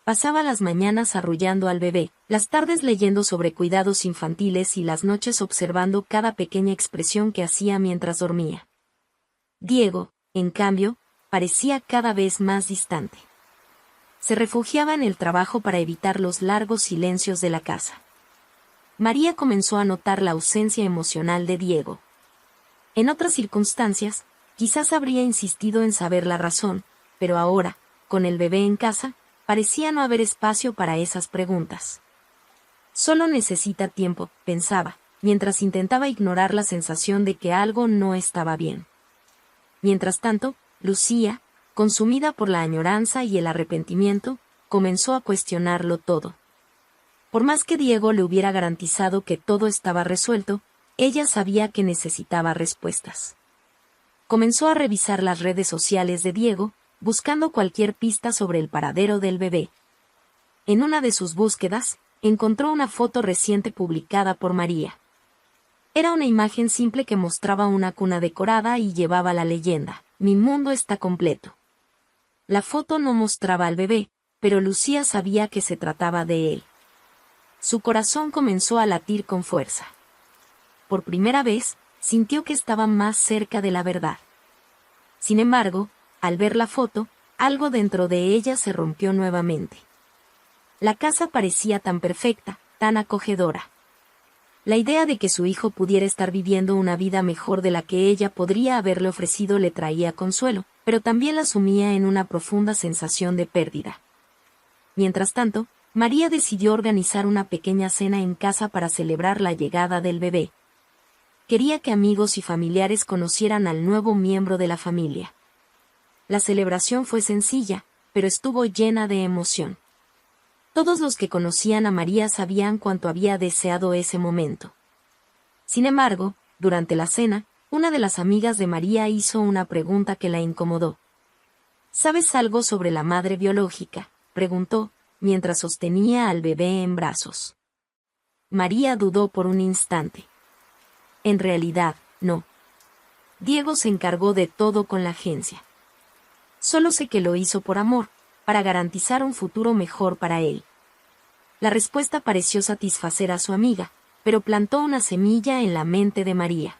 [SPEAKER 1] Pasaba las mañanas arrullando al bebé, las tardes leyendo sobre cuidados infantiles y las noches observando cada pequeña expresión que hacía mientras dormía. Diego, en cambio, parecía cada vez más distante. Se refugiaba en el trabajo para evitar los largos silencios de la casa. María comenzó a notar la ausencia emocional de Diego. En otras circunstancias, quizás habría insistido en saber la razón, pero ahora, con el bebé en casa, parecía no haber espacio para esas preguntas. Solo necesita tiempo, pensaba, mientras intentaba ignorar la sensación de que algo no estaba bien. Mientras tanto, Lucía, consumida por la añoranza y el arrepentimiento, comenzó a cuestionarlo todo. Por más que Diego le hubiera garantizado que todo estaba resuelto, ella sabía que necesitaba respuestas. Comenzó a revisar las redes sociales de Diego, buscando cualquier pista sobre el paradero del bebé. En una de sus búsquedas, encontró una foto reciente publicada por María. Era una imagen simple que mostraba una cuna decorada y llevaba la leyenda: «Mi mundo está completo». La foto no mostraba al bebé, pero Lucía sabía que se trataba de él. Su corazón comenzó a latir con fuerza. Por primera vez, sintió que estaba más cerca de la verdad. Sin embargo, al ver la foto, algo dentro de ella se rompió nuevamente. La casa parecía tan perfecta, tan acogedora. La idea de que su hijo pudiera estar viviendo una vida mejor de la que ella podría haberle ofrecido le traía consuelo, pero también la sumía en una profunda sensación de pérdida. Mientras tanto, María decidió organizar una pequeña cena en casa para celebrar la llegada del bebé. Quería que amigos y familiares conocieran al nuevo miembro de la familia. La celebración fue sencilla, pero estuvo llena de emoción. Todos los que conocían a María sabían cuánto había deseado ese momento. Sin embargo, durante la cena, una de las amigas de María hizo una pregunta que la incomodó. «¿Sabes algo sobre la madre biológica?», preguntó, mientras sostenía al bebé en brazos. María dudó por un instante. En realidad, no. Diego se encargó de todo con la agencia. Solo sé que lo hizo por amor, para garantizar un futuro mejor para él. La respuesta pareció satisfacer a su amiga, pero plantó una semilla en la mente de María.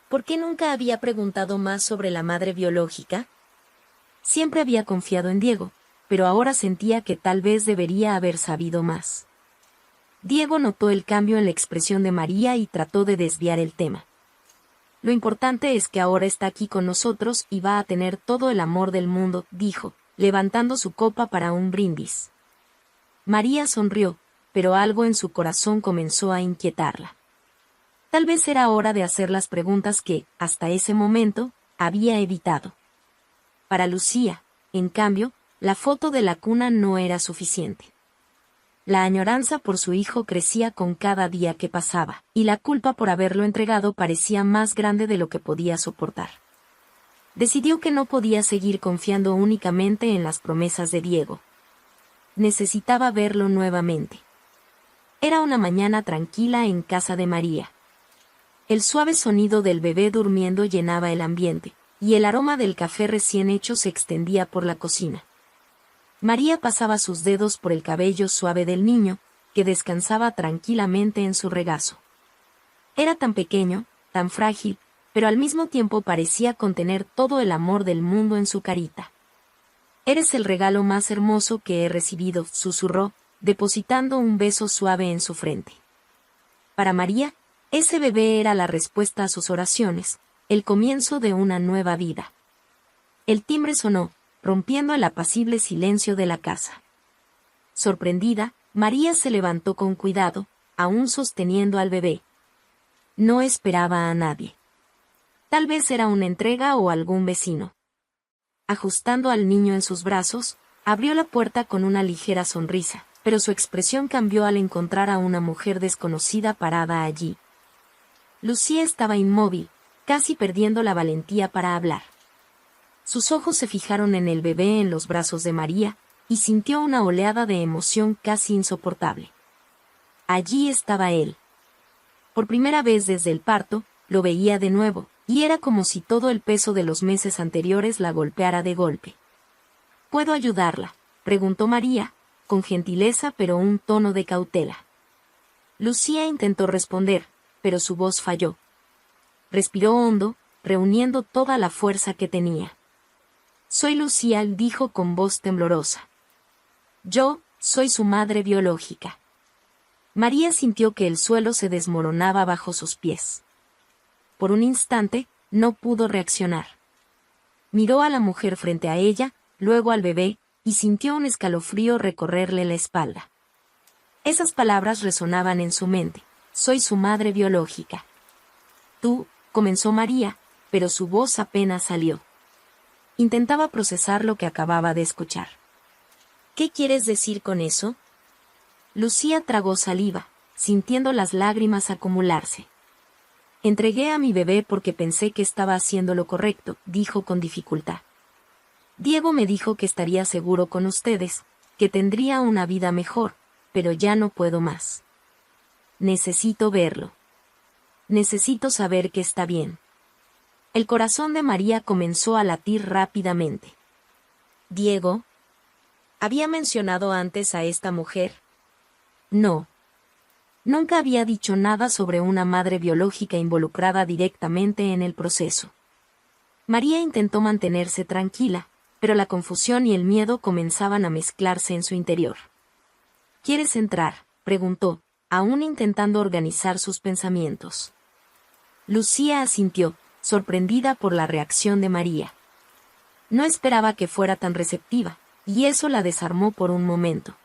[SPEAKER 1] ¿Por qué nunca había preguntado más sobre la madre biológica? Siempre había confiado en Diego, pero ahora sentía que tal vez debería haber sabido más. Diego notó el cambio en la expresión de María y trató de desviar el tema. Lo importante es que ahora está aquí con nosotros y va a tener todo el amor del mundo, dijo, levantando su copa para un brindis. María sonrió, pero algo en su corazón comenzó a inquietarla. Tal vez era hora de hacer las preguntas que, hasta ese momento, había evitado. Para Lucía, en cambio, la foto de la cuna no era suficiente. La añoranza por su hijo crecía con cada día que pasaba, y la culpa por haberlo entregado parecía más grande de lo que podía soportar. Decidió que no podía seguir confiando únicamente en las promesas de Diego. Necesitaba verlo nuevamente. Era una mañana tranquila en casa de María. El suave sonido del bebé durmiendo llenaba el ambiente, y el aroma del café recién hecho se extendía por la cocina. María pasaba sus dedos por el cabello suave del niño, que descansaba tranquilamente en su regazo. Era tan pequeño, tan frágil, pero al mismo tiempo parecía contener todo el amor del mundo en su carita. «Eres el regalo más hermoso que he recibido», susurró, depositando un beso suave en su frente. Para María, ese bebé era la respuesta a sus oraciones, el comienzo de una nueva vida. El timbre sonó, rompiendo el apacible silencio de la casa. Sorprendida, María se levantó con cuidado, aún sosteniendo al bebé. No esperaba a nadie. Tal vez era una entrega o algún vecino. Ajustando al niño en sus brazos, abrió la puerta con una ligera sonrisa, pero su expresión cambió al encontrar a una mujer desconocida parada allí. Lucía estaba inmóvil, casi perdiendo la valentía para hablar. Sus ojos se fijaron en el bebé en los brazos de María, y sintió una oleada de emoción casi insoportable. Allí estaba él. Por primera vez desde el parto, lo veía de nuevo, y era como si todo el peso de los meses anteriores la golpeara de golpe. «¿Puedo ayudarla?», preguntó María, con gentileza pero un tono de cautela. Lucía intentó responder, pero su voz falló. Respiró hondo, reuniendo toda la fuerza que tenía. «Soy Lucía», dijo con voz temblorosa. «Yo, soy su madre biológica». María sintió que el suelo se desmoronaba bajo sus pies. Por un instante, no pudo reaccionar. Miró a la mujer frente a ella, luego al bebé, y sintió un escalofrío recorrerle la espalda. Esas palabras resonaban en su mente. «Soy su madre biológica». «Tú», comenzó María, pero su voz apenas salió. Intentaba procesar lo que acababa de escuchar. «¿Qué quieres decir con eso?». Lucía tragó saliva, sintiendo las lágrimas acumularse. «Entregué a mi bebé porque pensé que estaba haciendo lo correcto», dijo con dificultad. «Diego me dijo que estaría seguro con ustedes, que tendría una vida mejor, pero ya no puedo más. Necesito verlo. Necesito saber que está bien». El corazón de María comenzó a latir rápidamente. «¿Diego? ¿Había mencionado antes a esta mujer?». No. Nunca había dicho nada sobre una madre biológica involucrada directamente en el proceso. María intentó mantenerse tranquila, pero la confusión y el miedo comenzaban a mezclarse en su interior. «¿Quieres entrar?», preguntó, aún intentando organizar sus pensamientos. Lucía asintió, sorprendida por la reacción de María. No esperaba que fuera tan receptiva, y eso la desarmó por un momento.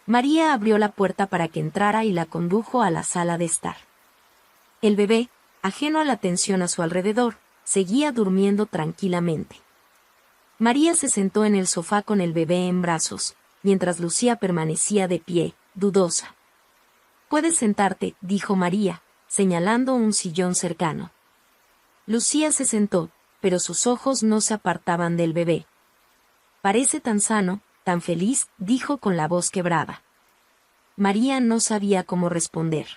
[SPEAKER 1] María abrió la puerta para que entrara y la condujo a la sala de estar. El bebé, ajeno a la atención a su alrededor, seguía durmiendo tranquilamente. María se sentó en el sofá con el bebé en brazos, mientras Lucía permanecía de pie, dudosa. «Puedes sentarte», dijo María, señalando un sillón cercano. Lucía se sentó, pero sus ojos no se apartaban del bebé. «Parece tan sano, tan feliz», dijo con la voz quebrada. María no sabía cómo responder.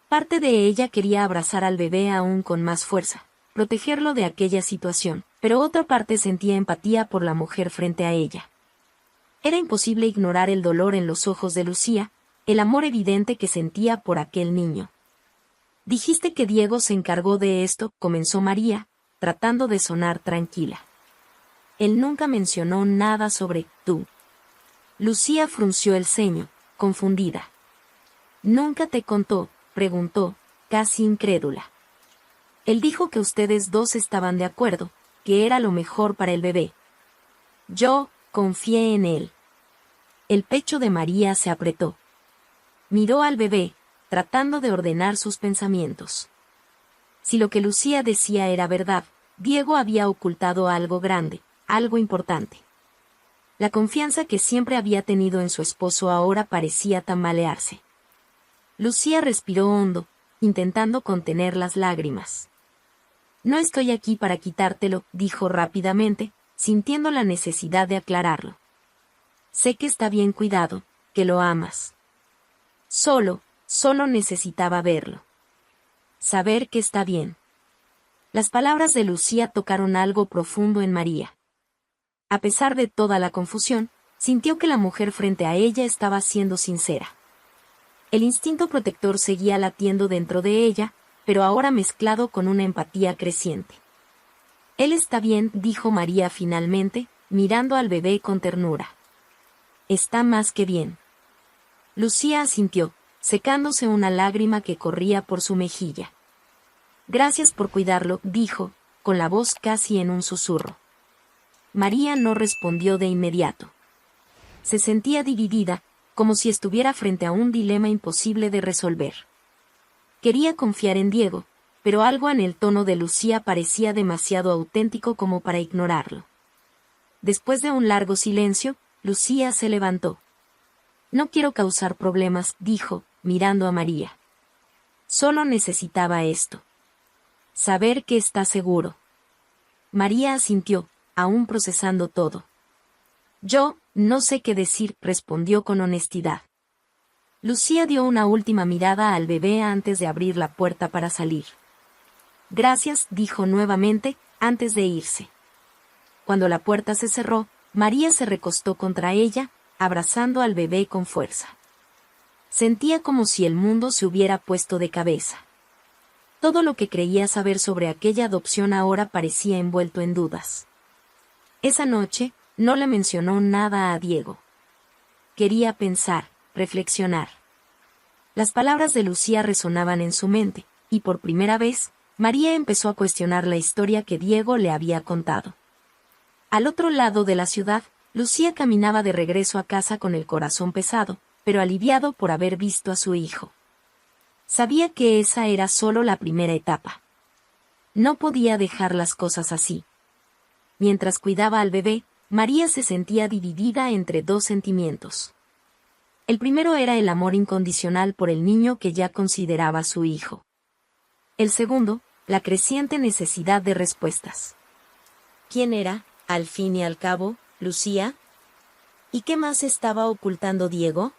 [SPEAKER 1] Parte de ella quería abrazar al bebé aún con más fuerza, protegerlo de aquella situación, pero otra parte sentía empatía por la mujer frente a ella. Era imposible ignorar el dolor en los ojos de Lucía, el amor evidente que sentía por aquel niño. «Dijiste que Diego se encargó de esto», comenzó María, tratando de sonar tranquila. «Él nunca mencionó nada sobre tú». Lucía frunció el ceño, confundida. ¿Nunca te contó?, preguntó, casi incrédula. Él dijo que ustedes dos estaban de acuerdo, que era lo mejor para el bebé. Yo confié en él. El pecho de María se apretó. Miró al bebé, tratando de ordenar sus pensamientos. Si lo que Lucía decía era verdad, Diego había ocultado algo grande, algo importante. La confianza que siempre había tenido en su esposo ahora parecía tambalearse. Lucía respiró hondo, intentando contener las lágrimas. No estoy aquí para quitártelo, dijo rápidamente, sintiendo la necesidad de aclararlo. Sé que está bien cuidado, que lo amas. Solo necesitaba verlo. Saber que está bien. Las palabras de Lucía tocaron algo profundo en María. A pesar de toda la confusión, sintió que la mujer frente a ella estaba siendo sincera. El instinto protector seguía latiendo dentro de ella, pero ahora mezclado con una empatía creciente. Él está bien, dijo María finalmente, mirando al bebé con ternura. Está más que bien. Lucía asintió, secándose una lágrima que corría por su mejilla. Gracias por cuidarlo, dijo, con la voz casi en un susurro. María no respondió de inmediato. Se sentía dividida, como si estuviera frente a un dilema imposible de resolver. Quería confiar en Diego, pero algo en el tono de Lucía parecía demasiado auténtico como para ignorarlo. Después de un largo silencio, Lucía se levantó. No quiero causar problemas, dijo, mirando a María. Solo necesitaba esto. Saber que está seguro. María asintió, aún procesando todo. Yo no sé qué decir, respondió con honestidad. Lucía dio una última mirada al bebé antes de abrir la puerta para salir. Gracias, dijo nuevamente, antes de irse. Cuando la puerta se cerró, María se recostó contra ella, abrazando al bebé con fuerza. Sentía como si el mundo se hubiera puesto de cabeza. Todo lo que creía saber sobre aquella adopción ahora parecía envuelto en dudas. Esa noche, no le mencionó nada a Diego. Quería pensar, reflexionar. Las palabras de Lucía resonaban en su mente, y por primera vez, María empezó a cuestionar la historia que Diego le había contado. Al otro lado de la ciudad, Lucía caminaba de regreso a casa con el corazón pesado, pero aliviado por haber visto a su hijo. Sabía que esa era solo la primera etapa. No podía dejar las cosas así. Mientras cuidaba al bebé, María se sentía dividida entre dos sentimientos. El primero era el amor incondicional por el niño que ya consideraba su hijo. El segundo, la creciente necesidad de respuestas. ¿Quién era, al fin y al cabo, Lucía? ¿Y qué más estaba ocultando Diego?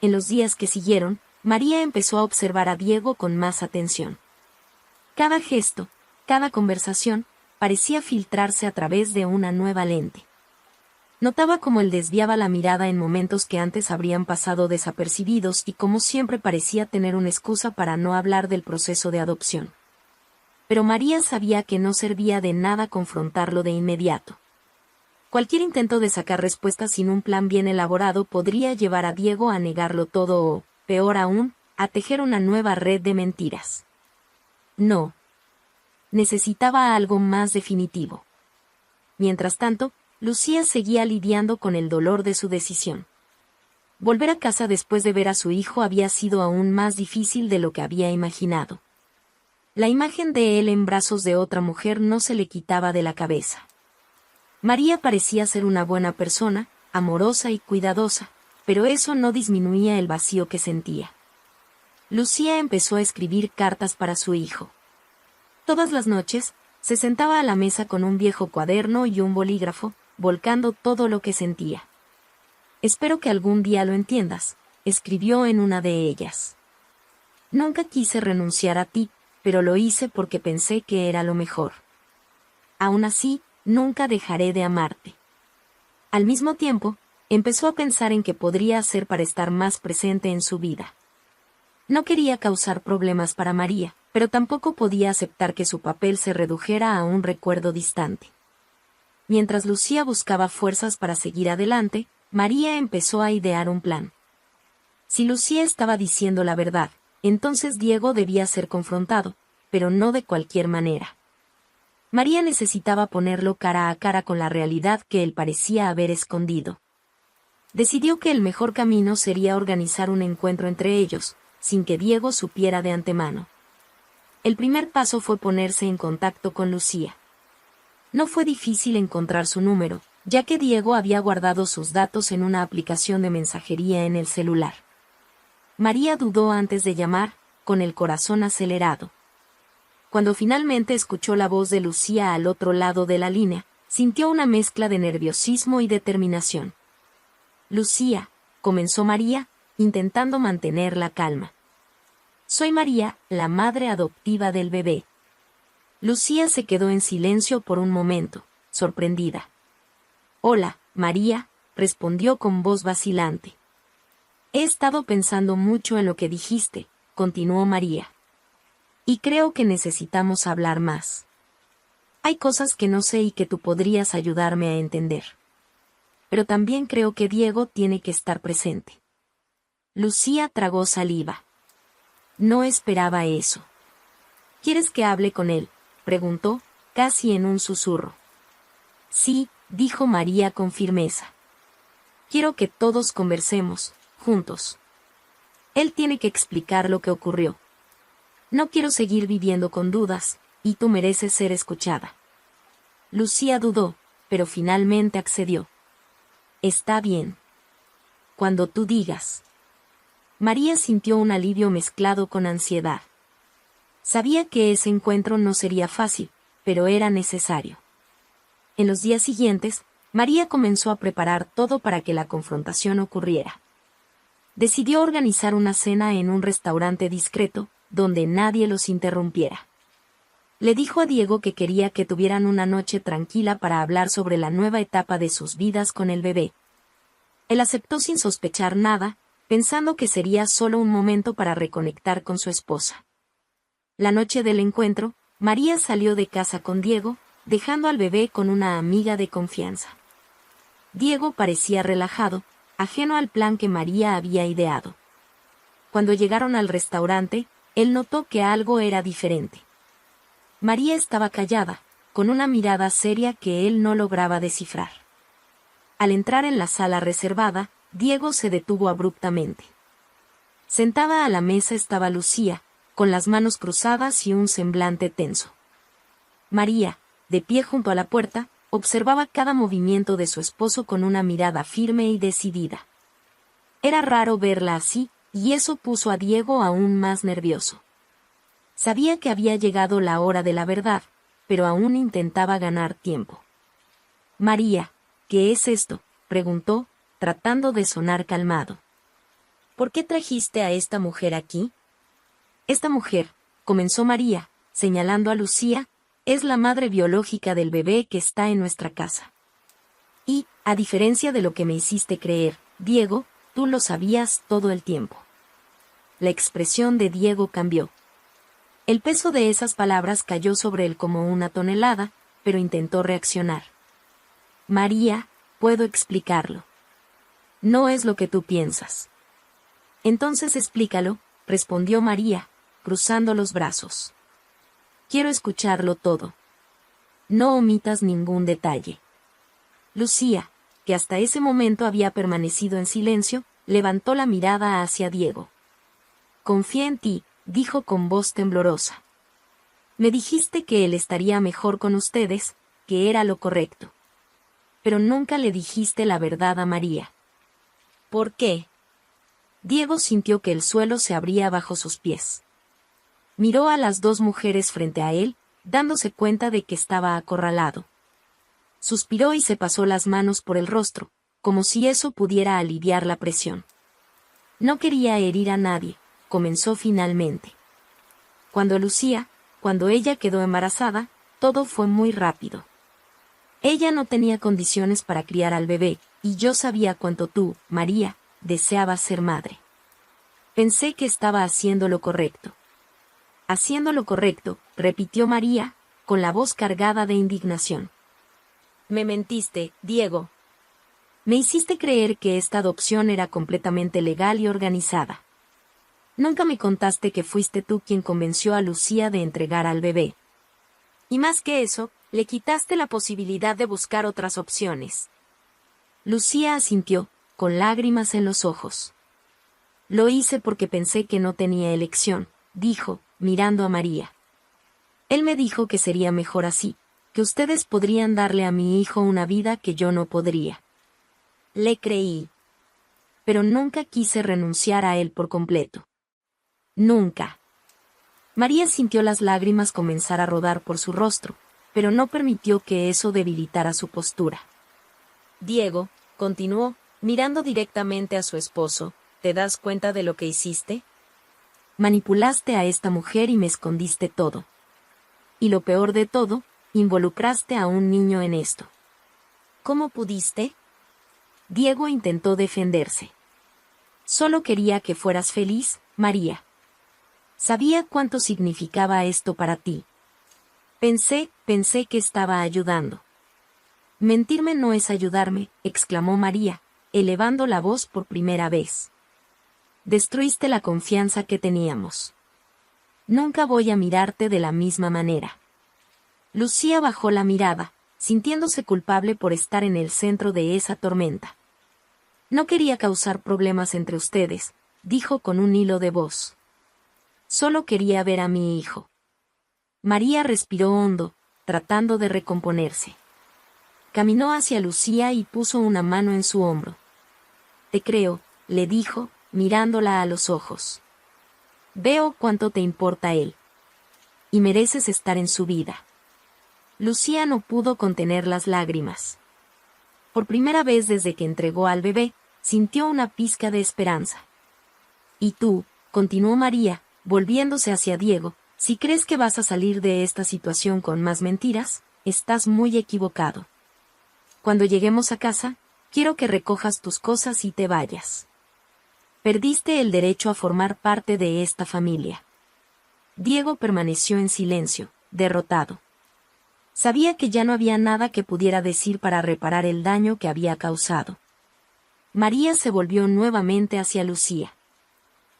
[SPEAKER 1] En los días que siguieron, María empezó a observar a Diego con más atención. Cada gesto, cada conversación, parecía filtrarse a través de una nueva lente. Notaba cómo él desviaba la mirada en momentos que antes habrían pasado desapercibidos y cómo siempre parecía tener una excusa para no hablar del proceso de adopción. Pero María sabía que no servía de nada confrontarlo de inmediato. Cualquier intento de sacar respuestas sin un plan bien elaborado podría llevar a Diego a negarlo todo o, peor aún, a tejer una nueva red de mentiras. No. Necesitaba algo más definitivo. Mientras tanto, Lucía seguía lidiando con el dolor de su decisión. Volver a casa después de ver a su hijo había sido aún más difícil de lo que había imaginado. La imagen de él en brazos de otra mujer no se le quitaba de la cabeza. María parecía ser una buena persona, amorosa y cuidadosa, pero eso no disminuía el vacío que sentía. Lucía empezó a escribir cartas para su hijo. Todas las noches, se sentaba a la mesa con un viejo cuaderno y un bolígrafo, volcando todo lo que sentía. Espero que algún día lo entiendas, escribió en una de ellas. Nunca quise renunciar a ti, pero lo hice porque pensé que era lo mejor. Aún así, nunca dejaré de amarte. Al mismo tiempo, empezó a pensar en qué podría hacer para estar más presente en su vida. No quería causar problemas para María, pero tampoco podía aceptar que su papel se redujera a un recuerdo distante. Mientras Lucía buscaba fuerzas para seguir adelante, María empezó a idear un plan. Si Lucía estaba diciendo la verdad, entonces Diego debía ser confrontado, pero no de cualquier manera. María necesitaba ponerlo cara a cara con la realidad que él parecía haber escondido. Decidió que el mejor camino sería organizar un encuentro entre ellos, sin que Diego supiera de antemano. El primer paso fue ponerse en contacto con Lucía. No fue difícil encontrar su número, ya que Diego había guardado sus datos en una aplicación de mensajería en el celular. María dudó antes de llamar, con el corazón acelerado. Cuando finalmente escuchó la voz de Lucía al otro lado de la línea, sintió una mezcla de nerviosismo y determinación. Lucía, comenzó María, intentando mantener la calma. Soy María, la madre adoptiva del bebé. Lucía se quedó en silencio por un momento, sorprendida. Hola, María, respondió con voz vacilante. He estado pensando mucho en lo que dijiste, continuó María. Y creo que necesitamos hablar más. Hay cosas que no sé y que tú podrías ayudarme a entender. Pero también creo que Diego tiene que estar presente. Lucía tragó saliva. No esperaba eso. ¿Quieres que hable con él?, preguntó, casi en un susurro. Sí, dijo María con firmeza. Quiero que todos conversemos, juntos. Él tiene que explicar lo que ocurrió. No quiero seguir viviendo con dudas, y tú mereces ser escuchada. Lucía dudó, pero finalmente accedió. Está bien. Cuando tú digas. María sintió un alivio mezclado con ansiedad. Sabía que ese encuentro no sería fácil, pero era necesario. En los días siguientes, María comenzó a preparar todo para que la confrontación ocurriera. Decidió organizar una cena en un restaurante discreto, donde nadie los interrumpiera. Le dijo a Diego que quería que tuvieran una noche tranquila para hablar sobre la nueva etapa de sus vidas con el bebé. Él aceptó sin sospechar nada, pensando que sería solo un momento para reconectar con su esposa. La noche del encuentro, María salió de casa con Diego, dejando al bebé con una amiga de confianza. Diego parecía relajado, ajeno al plan que María había ideado. Cuando llegaron al restaurante, él notó que algo era diferente. María estaba callada, con una mirada seria que él no lograba descifrar. Al entrar en la sala reservada, Diego se detuvo abruptamente. Sentada a la mesa estaba Lucía, con las manos cruzadas y un semblante tenso. María, de pie junto a la puerta, observaba cada movimiento de su esposo con una mirada firme y decidida. Era raro verla así, y eso puso a Diego aún más nervioso. Sabía que había llegado la hora de la verdad, pero aún intentaba ganar tiempo. María, ¿qué es esto?, preguntó, tratando de sonar calmado. ¿Por qué trajiste a esta mujer aquí? Esta mujer, comenzó María, señalando a Lucía, es la madre biológica del bebé que está en nuestra casa. Y, a diferencia de lo que me hiciste creer, Diego, tú lo sabías todo el tiempo. La expresión de Diego cambió. El peso de esas palabras cayó sobre él como una tonelada, pero intentó reaccionar. María, puedo explicarlo. No es lo que tú piensas. Entonces explícalo, respondió María, cruzando los brazos. Quiero escucharlo todo. No omitas ningún detalle. Lucía, que hasta ese momento había permanecido en silencio, levantó la mirada hacia Diego. Confía en ti, dijo con voz temblorosa. Me dijiste que él estaría mejor con ustedes, que era lo correcto. Pero nunca le dijiste la verdad a María. ¿Por qué? Diego sintió que el suelo se abría bajo sus pies. Miró a las dos mujeres frente a él, dándose cuenta de que estaba acorralado. Suspiró y se pasó las manos por el rostro, como si eso pudiera aliviar la presión. No quería herir a nadie, comenzó finalmente. Cuando ella quedó embarazada, todo fue muy rápido. Ella no tenía condiciones para criar al bebé, y yo sabía cuánto tú, María, deseabas ser madre. Pensé que estaba haciendo lo correcto. Haciendo lo correcto, repitió María, con la voz cargada de indignación. Me mentiste, Diego. Me hiciste creer que esta adopción era completamente legal y organizada. Nunca me contaste que fuiste tú quien convenció a Lucía de entregar al bebé. Y más que eso, le quitaste la posibilidad de buscar otras opciones. Lucía asintió, con lágrimas en los ojos. Lo hice porque pensé que no tenía elección, dijo, mirando a María. Él me dijo que sería mejor así, que ustedes podrían darle a mi hijo una vida que yo no podría. Le creí. Pero nunca quise renunciar a él por completo. Nunca. María sintió las lágrimas comenzar a rodar por su rostro, pero no permitió que eso debilitara su postura. Diego, continuó, mirando directamente a su esposo, ¿te das cuenta de lo que hiciste? Manipulaste a esta mujer y me escondiste todo. Y lo peor de todo, involucraste a un niño en esto. ¿Cómo pudiste? Diego intentó defenderse. Solo quería que fueras feliz, María. Sabía cuánto significaba esto para ti. Pensé que estaba ayudando. Mentirme no es ayudarme, exclamó María, elevando la voz por primera vez. Destruiste la confianza que teníamos. Nunca voy a mirarte de la misma manera. Lucía bajó la mirada, sintiéndose culpable por estar en el centro de esa tormenta. No quería causar problemas entre ustedes, dijo con un hilo de voz. Solo quería ver a mi hijo. María respiró hondo, tratando de recomponerse. Caminó hacia Lucía y puso una mano en su hombro. Te creo, le dijo, mirándola a los ojos. Veo cuánto te importa él. Y mereces estar en su vida. Lucía no pudo contener las lágrimas. Por primera vez desde que entregó al bebé, sintió una pizca de esperanza. Y tú, continuó María, volviéndose hacia Diego, si crees que vas a salir de esta situación con más mentiras, estás muy equivocado. Cuando lleguemos a casa, quiero que recojas tus cosas y te vayas. Perdiste el derecho a formar parte de esta familia. Diego permaneció en silencio, derrotado. Sabía que ya no había nada que pudiera decir para reparar el daño que había causado. María se volvió nuevamente hacia Lucía.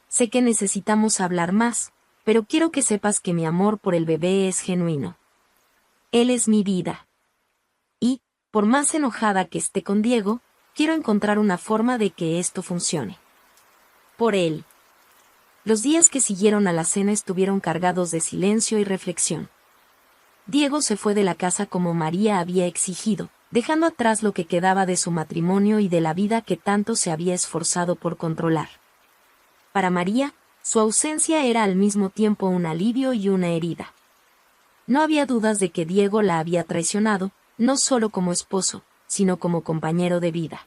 [SPEAKER 1] Sé que necesitamos hablar más, pero quiero que sepas que mi amor por el bebé es genuino. Él es mi vida. Y, por más enojada que esté con Diego, quiero encontrar una forma de que esto funcione. Por él. Los días que siguieron a la cena estuvieron cargados de silencio y reflexión. Diego se fue de la casa como María había exigido, dejando atrás lo que quedaba de su matrimonio y de la vida que tanto se había esforzado por controlar. Para María, su ausencia era al mismo tiempo un alivio y una herida. No había dudas de que Diego la había traicionado, no solo como esposo, sino como compañero de vida.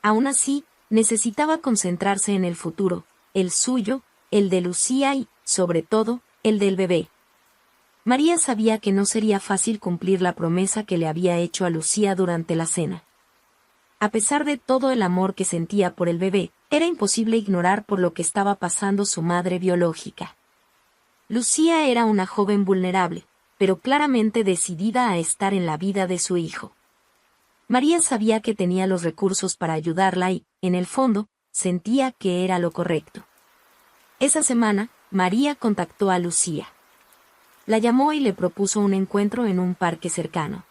[SPEAKER 1] Aún así, necesitaba concentrarse en el futuro, el suyo, el de Lucía y, sobre todo, el del bebé. María sabía que no sería fácil cumplir la promesa que le había hecho a Lucía durante la cena. A pesar de todo el amor que sentía por el bebé, era imposible ignorar por lo que estaba pasando su madre biológica. Lucía era una joven vulnerable, pero claramente decidida a estar en la vida de su hijo. María sabía que tenía los recursos para ayudarla y, en el fondo, sentía que era lo correcto. Esa semana, María contactó a Lucía. La llamó y le propuso un encuentro en un parque cercano.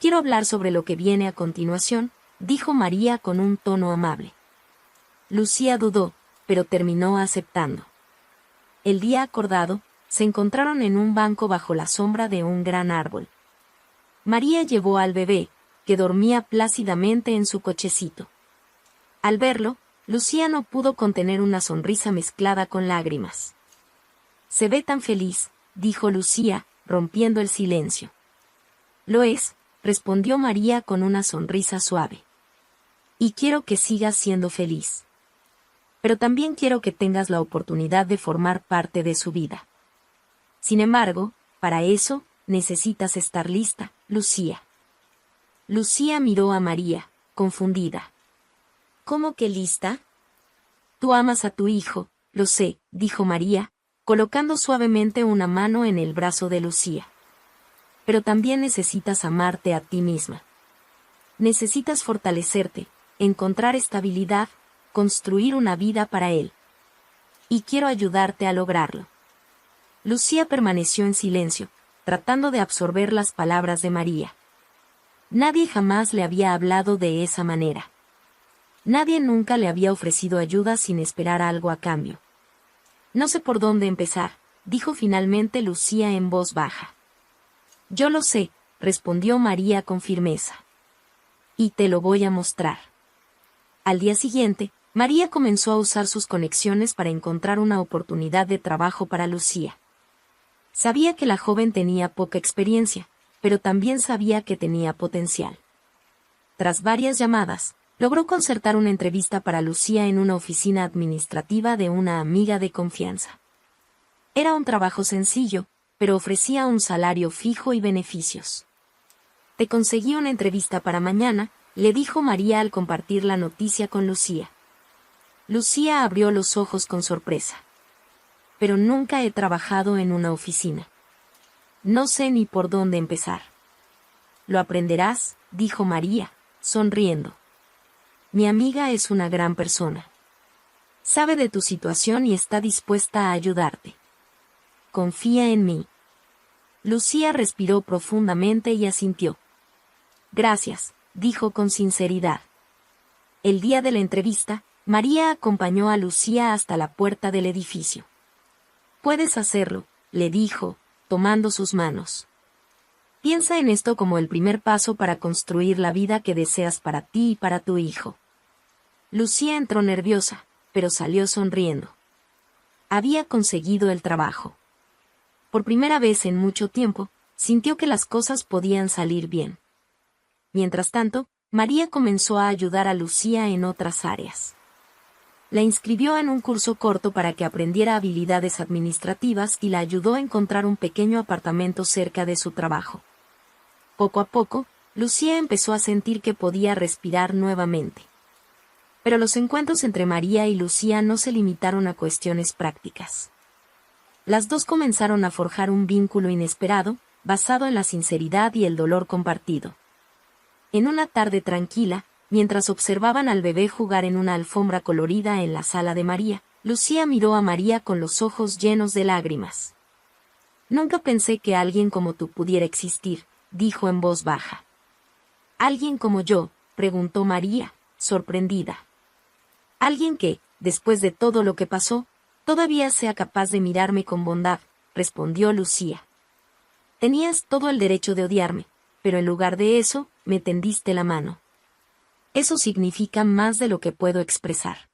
[SPEAKER 1] Quiero hablar sobre lo que viene a continuación, dijo María con un tono amable. Lucía dudó, pero terminó aceptando. El día acordado, se encontraron en un banco bajo la sombra de un gran árbol. María llevó al bebé, que dormía plácidamente en su cochecito. Al verlo, Lucía no pudo contener una sonrisa mezclada con lágrimas. Se ve tan feliz, dijo Lucía, rompiendo el silencio. Lo es, respondió María con una sonrisa suave. Y quiero que sigas siendo feliz. Pero también quiero que tengas la oportunidad de formar parte de su vida. Sin embargo, para eso, necesitas estar lista, Lucía. Lucía miró a María, confundida. ¿Cómo que lista? Tú amas a tu hijo, lo sé, dijo María, colocando suavemente una mano en el brazo de Lucía. Pero también necesitas amarte a ti misma. Necesitas fortalecerte, encontrar estabilidad, construir una vida para él. Y quiero ayudarte a lograrlo. Lucía permaneció en silencio, tratando de absorber las palabras de María. Nadie jamás le había hablado de esa manera. Nadie nunca le había ofrecido ayuda sin esperar algo a cambio. No sé por dónde empezar, dijo finalmente Lucía en voz baja. Yo lo sé, respondió María con firmeza. Y te lo voy a mostrar. Al día siguiente, María comenzó a usar sus conexiones para encontrar una oportunidad de trabajo para Lucía. Sabía que la joven tenía poca experiencia, pero también sabía que tenía potencial. Tras varias llamadas, logró concertar una entrevista para Lucía en una oficina administrativa de una amiga de confianza. Era un trabajo sencillo, pero ofrecía un salario fijo y beneficios. Te conseguí una entrevista para mañana, le dijo María al compartir la noticia con Lucía. Lucía abrió los ojos con sorpresa. Pero nunca he trabajado en una oficina. No sé ni por dónde empezar. Lo aprenderás, dijo María, sonriendo. Mi amiga es una gran persona. Sabe de tu situación y está dispuesta a ayudarte. Confía en mí. Lucía respiró profundamente y asintió. Gracias, dijo con sinceridad. El día de la entrevista, María acompañó a Lucía hasta la puerta del edificio. Puedes hacerlo, le dijo, tomando sus manos. Piensa en esto como el primer paso para construir la vida que deseas para ti y para tu hijo. Lucía entró nerviosa, pero salió sonriendo. Había conseguido el trabajo. Por primera vez en mucho tiempo, sintió que las cosas podían salir bien. Mientras tanto, María comenzó a ayudar a Lucía en otras áreas. La inscribió en un curso corto para que aprendiera habilidades administrativas y la ayudó a encontrar un pequeño apartamento cerca de su trabajo. Poco a poco, Lucía empezó a sentir que podía respirar nuevamente. Pero los encuentros entre María y Lucía no se limitaron a cuestiones prácticas. Las dos comenzaron a forjar un vínculo inesperado, basado en la sinceridad y el dolor compartido. En una tarde tranquila, mientras observaban al bebé jugar en una alfombra colorida en la sala de María, Lucía miró a María con los ojos llenos de lágrimas. Nunca pensé que alguien como tú pudiera existir, dijo en voz baja. ¿Alguien como yo?, preguntó María, sorprendida. Alguien que, después de todo lo que pasó, todavía sea capaz de mirarme con bondad, respondió Lucía. Tenías todo el derecho de odiarme, pero en lugar de eso, me tendiste la mano. Eso significa más de lo que puedo expresar.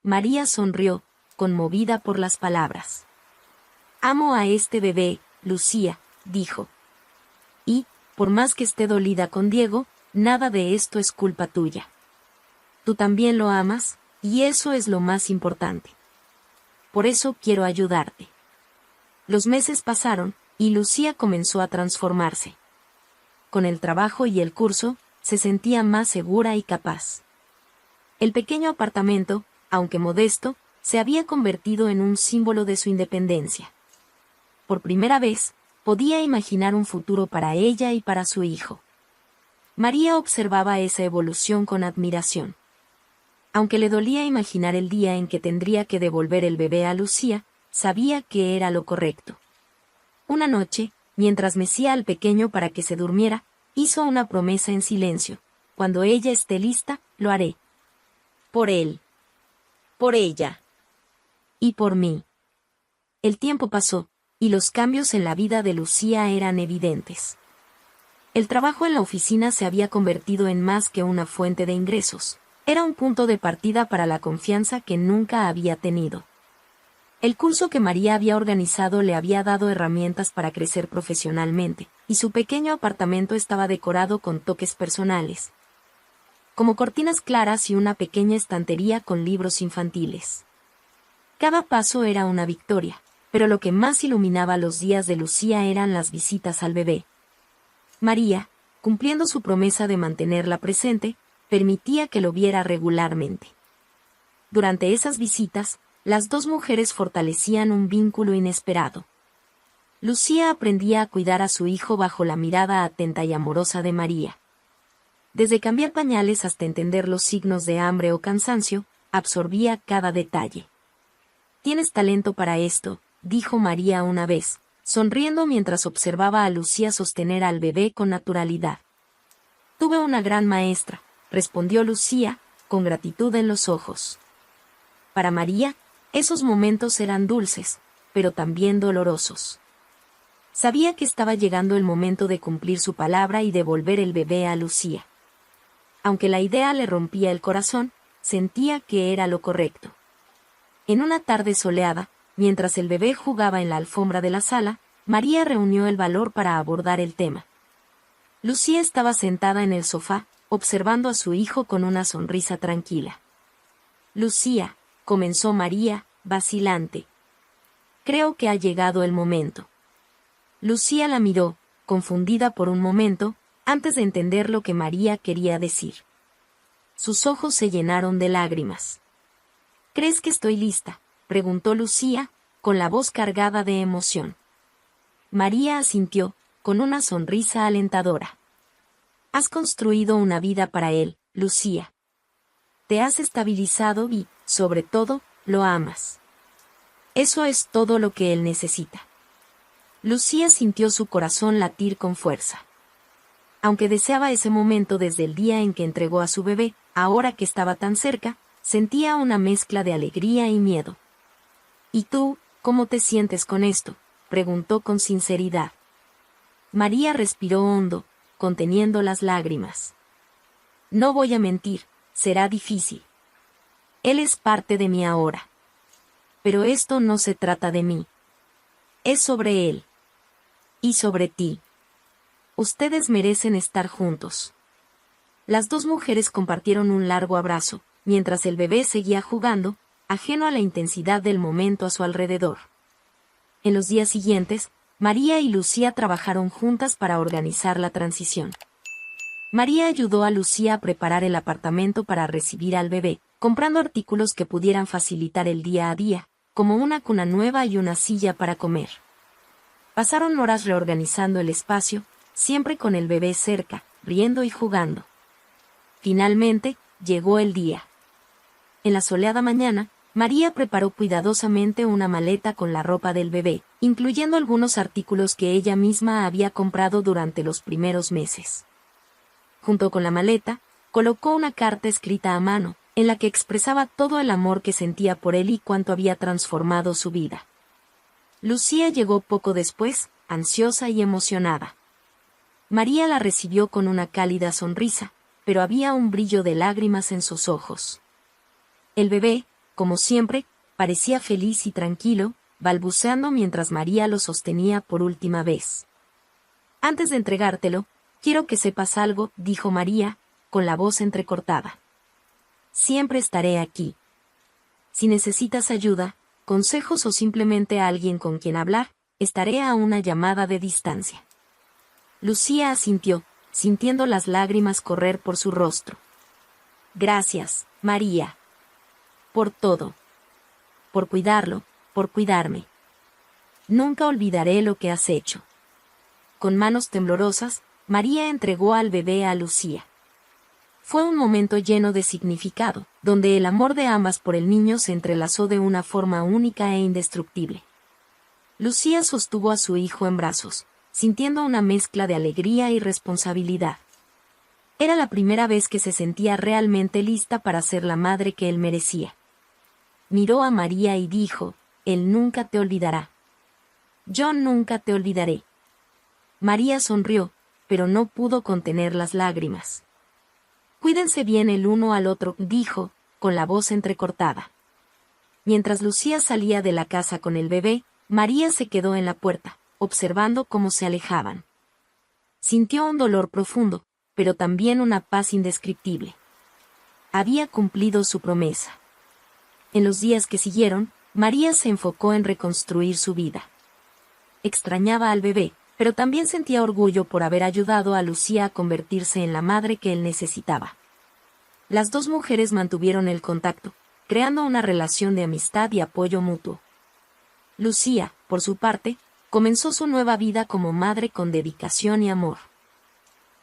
[SPEAKER 1] María sonrió, conmovida por las palabras. Amo a este bebé, Lucía, dijo. Y, por más que esté dolida con Diego, nada de esto es culpa tuya. Tú también lo amas, y eso es lo más importante. Por eso quiero ayudarte. Los meses pasaron, y Lucía comenzó a transformarse. Con el trabajo y el curso, se sentía más segura y capaz. El pequeño apartamento, aunque modesto, se había convertido en un símbolo de su independencia. Por primera vez, podía imaginar un futuro para ella y para su hijo. María observaba esa evolución con admiración. Aunque le dolía imaginar el día en que tendría que devolver el bebé a Lucía, sabía que era lo correcto. Una noche, mientras mecía al pequeño para que se durmiera, hizo una promesa en silencio. Cuando ella esté lista, lo haré. Por él. Por ella. Y por mí. El tiempo pasó, y los cambios en la vida de Lucía eran evidentes. El trabajo en la oficina se había convertido en más que una fuente de ingresos. Era un punto de partida para la confianza que nunca había tenido. El curso que María había organizado le había dado herramientas para crecer profesionalmente, y su pequeño apartamento estaba decorado con toques personales, como cortinas claras y una pequeña estantería con libros infantiles. Cada paso era una victoria, pero lo que más iluminaba los días de Lucía eran las visitas al bebé. María, cumpliendo su promesa de mantenerla presente, permitía que lo viera regularmente. Durante esas visitas, las dos mujeres fortalecían un vínculo inesperado. Lucía aprendía a cuidar a su hijo bajo la mirada atenta y amorosa de María. Desde cambiar pañales hasta entender los signos de hambre o cansancio, absorbía cada detalle. «Tienes talento para esto», dijo María una vez, sonriendo mientras observaba a Lucía sostener al bebé con naturalidad. «Tuve una gran maestra», respondió Lucía, con gratitud en los ojos. Para María, esos momentos eran dulces, pero también dolorosos. Sabía que estaba llegando el momento de cumplir su palabra y devolver el bebé a Lucía. Aunque la idea le rompía el corazón, sentía que era lo correcto. En una tarde soleada, mientras el bebé jugaba en la alfombra de la sala, María reunió el valor para abordar el tema. Lucía estaba sentada en el sofá, observando a su hijo con una sonrisa tranquila. «Lucía», comenzó María, vacilante. «Creo que ha llegado el momento». Lucía la miró, confundida por un momento, antes de entender lo que María quería decir. Sus ojos se llenaron de lágrimas. «¿Crees que estoy lista?», preguntó Lucía, con la voz cargada de emoción. María asintió, con una sonrisa alentadora. «Has construido una vida para él, Lucía. Te has estabilizado y, sobre todo, lo amas. Eso es todo lo que él necesita». Lucía sintió su corazón latir con fuerza. Aunque deseaba ese momento desde el día en que entregó a su bebé, ahora que estaba tan cerca, sentía una mezcla de alegría y miedo. «¿Y tú, cómo te sientes con esto?», preguntó con sinceridad. María respiró hondo, conteniendo las lágrimas. «No voy a mentir, será difícil. Él es parte de mí ahora. Pero esto no se trata de mí. Es sobre él. Y sobre ti. Ustedes merecen estar juntos». Las dos mujeres compartieron un largo abrazo, mientras el bebé seguía jugando, ajeno a la intensidad del momento a su alrededor. En los días siguientes, María y Lucía trabajaron juntas para organizar la transición. María ayudó a Lucía a preparar el apartamento para recibir al bebé, comprando artículos que pudieran facilitar el día a día, como una cuna nueva y una silla para comer. Pasaron horas reorganizando el espacio, siempre con el bebé cerca, riendo y jugando. Finalmente, llegó el día. En la soleada mañana, María preparó cuidadosamente una maleta con la ropa del bebé, incluyendo algunos artículos que ella misma había comprado durante los primeros meses. Junto con la maleta, colocó una carta escrita a mano, en la que expresaba todo el amor que sentía por él y cuánto había transformado su vida. Lucía llegó poco después, ansiosa y emocionada. María la recibió con una cálida sonrisa, pero había un brillo de lágrimas en sus ojos. El bebé, como siempre, parecía feliz y tranquilo, balbuceando mientras María lo sostenía por última vez. «Antes de entregártelo, quiero que sepas algo», dijo María, con la voz entrecortada. «Siempre estaré aquí. Si necesitas ayuda, consejos o simplemente alguien con quien hablar, estaré a una llamada de distancia». Lucía asintió, sintiendo las lágrimas correr por su rostro. «Gracias, María. Por todo. Por cuidarlo, por cuidarme. Nunca olvidaré lo que has hecho». Con manos temblorosas, María entregó al bebé a Lucía. Fue un momento lleno de significado, donde el amor de ambas por el niño se entrelazó de una forma única e indestructible. Lucía sostuvo a su hijo en brazos, sintiendo una mezcla de alegría y responsabilidad. Era la primera vez que se sentía realmente lista para ser la madre que él merecía. Miró a María y dijo: «Él nunca te olvidará. Yo nunca te olvidaré». María sonrió, pero no pudo contener las lágrimas. «Cuídense bien el uno al otro», dijo, con la voz entrecortada. Mientras Lucía salía de la casa con el bebé, María se quedó en la puerta, observando cómo se alejaban. Sintió un dolor profundo, pero también una paz indescriptible. Había cumplido su promesa. En los días que siguieron, María se enfocó en reconstruir su vida. Extrañaba al bebé, pero también sentía orgullo por haber ayudado a Lucía a convertirse en la madre que él necesitaba. Las dos mujeres mantuvieron el contacto, creando una relación de amistad y apoyo mutuo. Lucía, por su parte, comenzó su nueva vida como madre con dedicación y amor.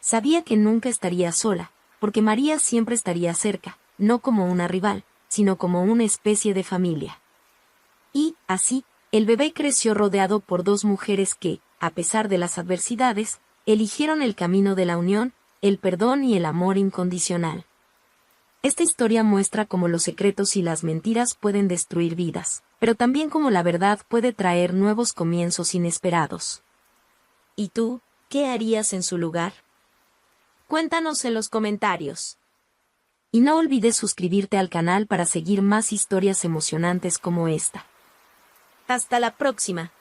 [SPEAKER 1] Sabía que nunca estaría sola, porque María siempre estaría cerca, no como una rival, sino como una especie de familia. Y, así, el bebé creció rodeado por dos mujeres que, a pesar de las adversidades, eligieron el camino de la unión, el perdón y el amor incondicional. Esta historia muestra cómo los secretos y las mentiras pueden destruir vidas, pero también cómo la verdad puede traer nuevos comienzos inesperados. ¿Y tú, qué harías en su lugar? Cuéntanos en los comentarios. Y no olvides suscribirte al canal para seguir más historias emocionantes como esta. Hasta la próxima.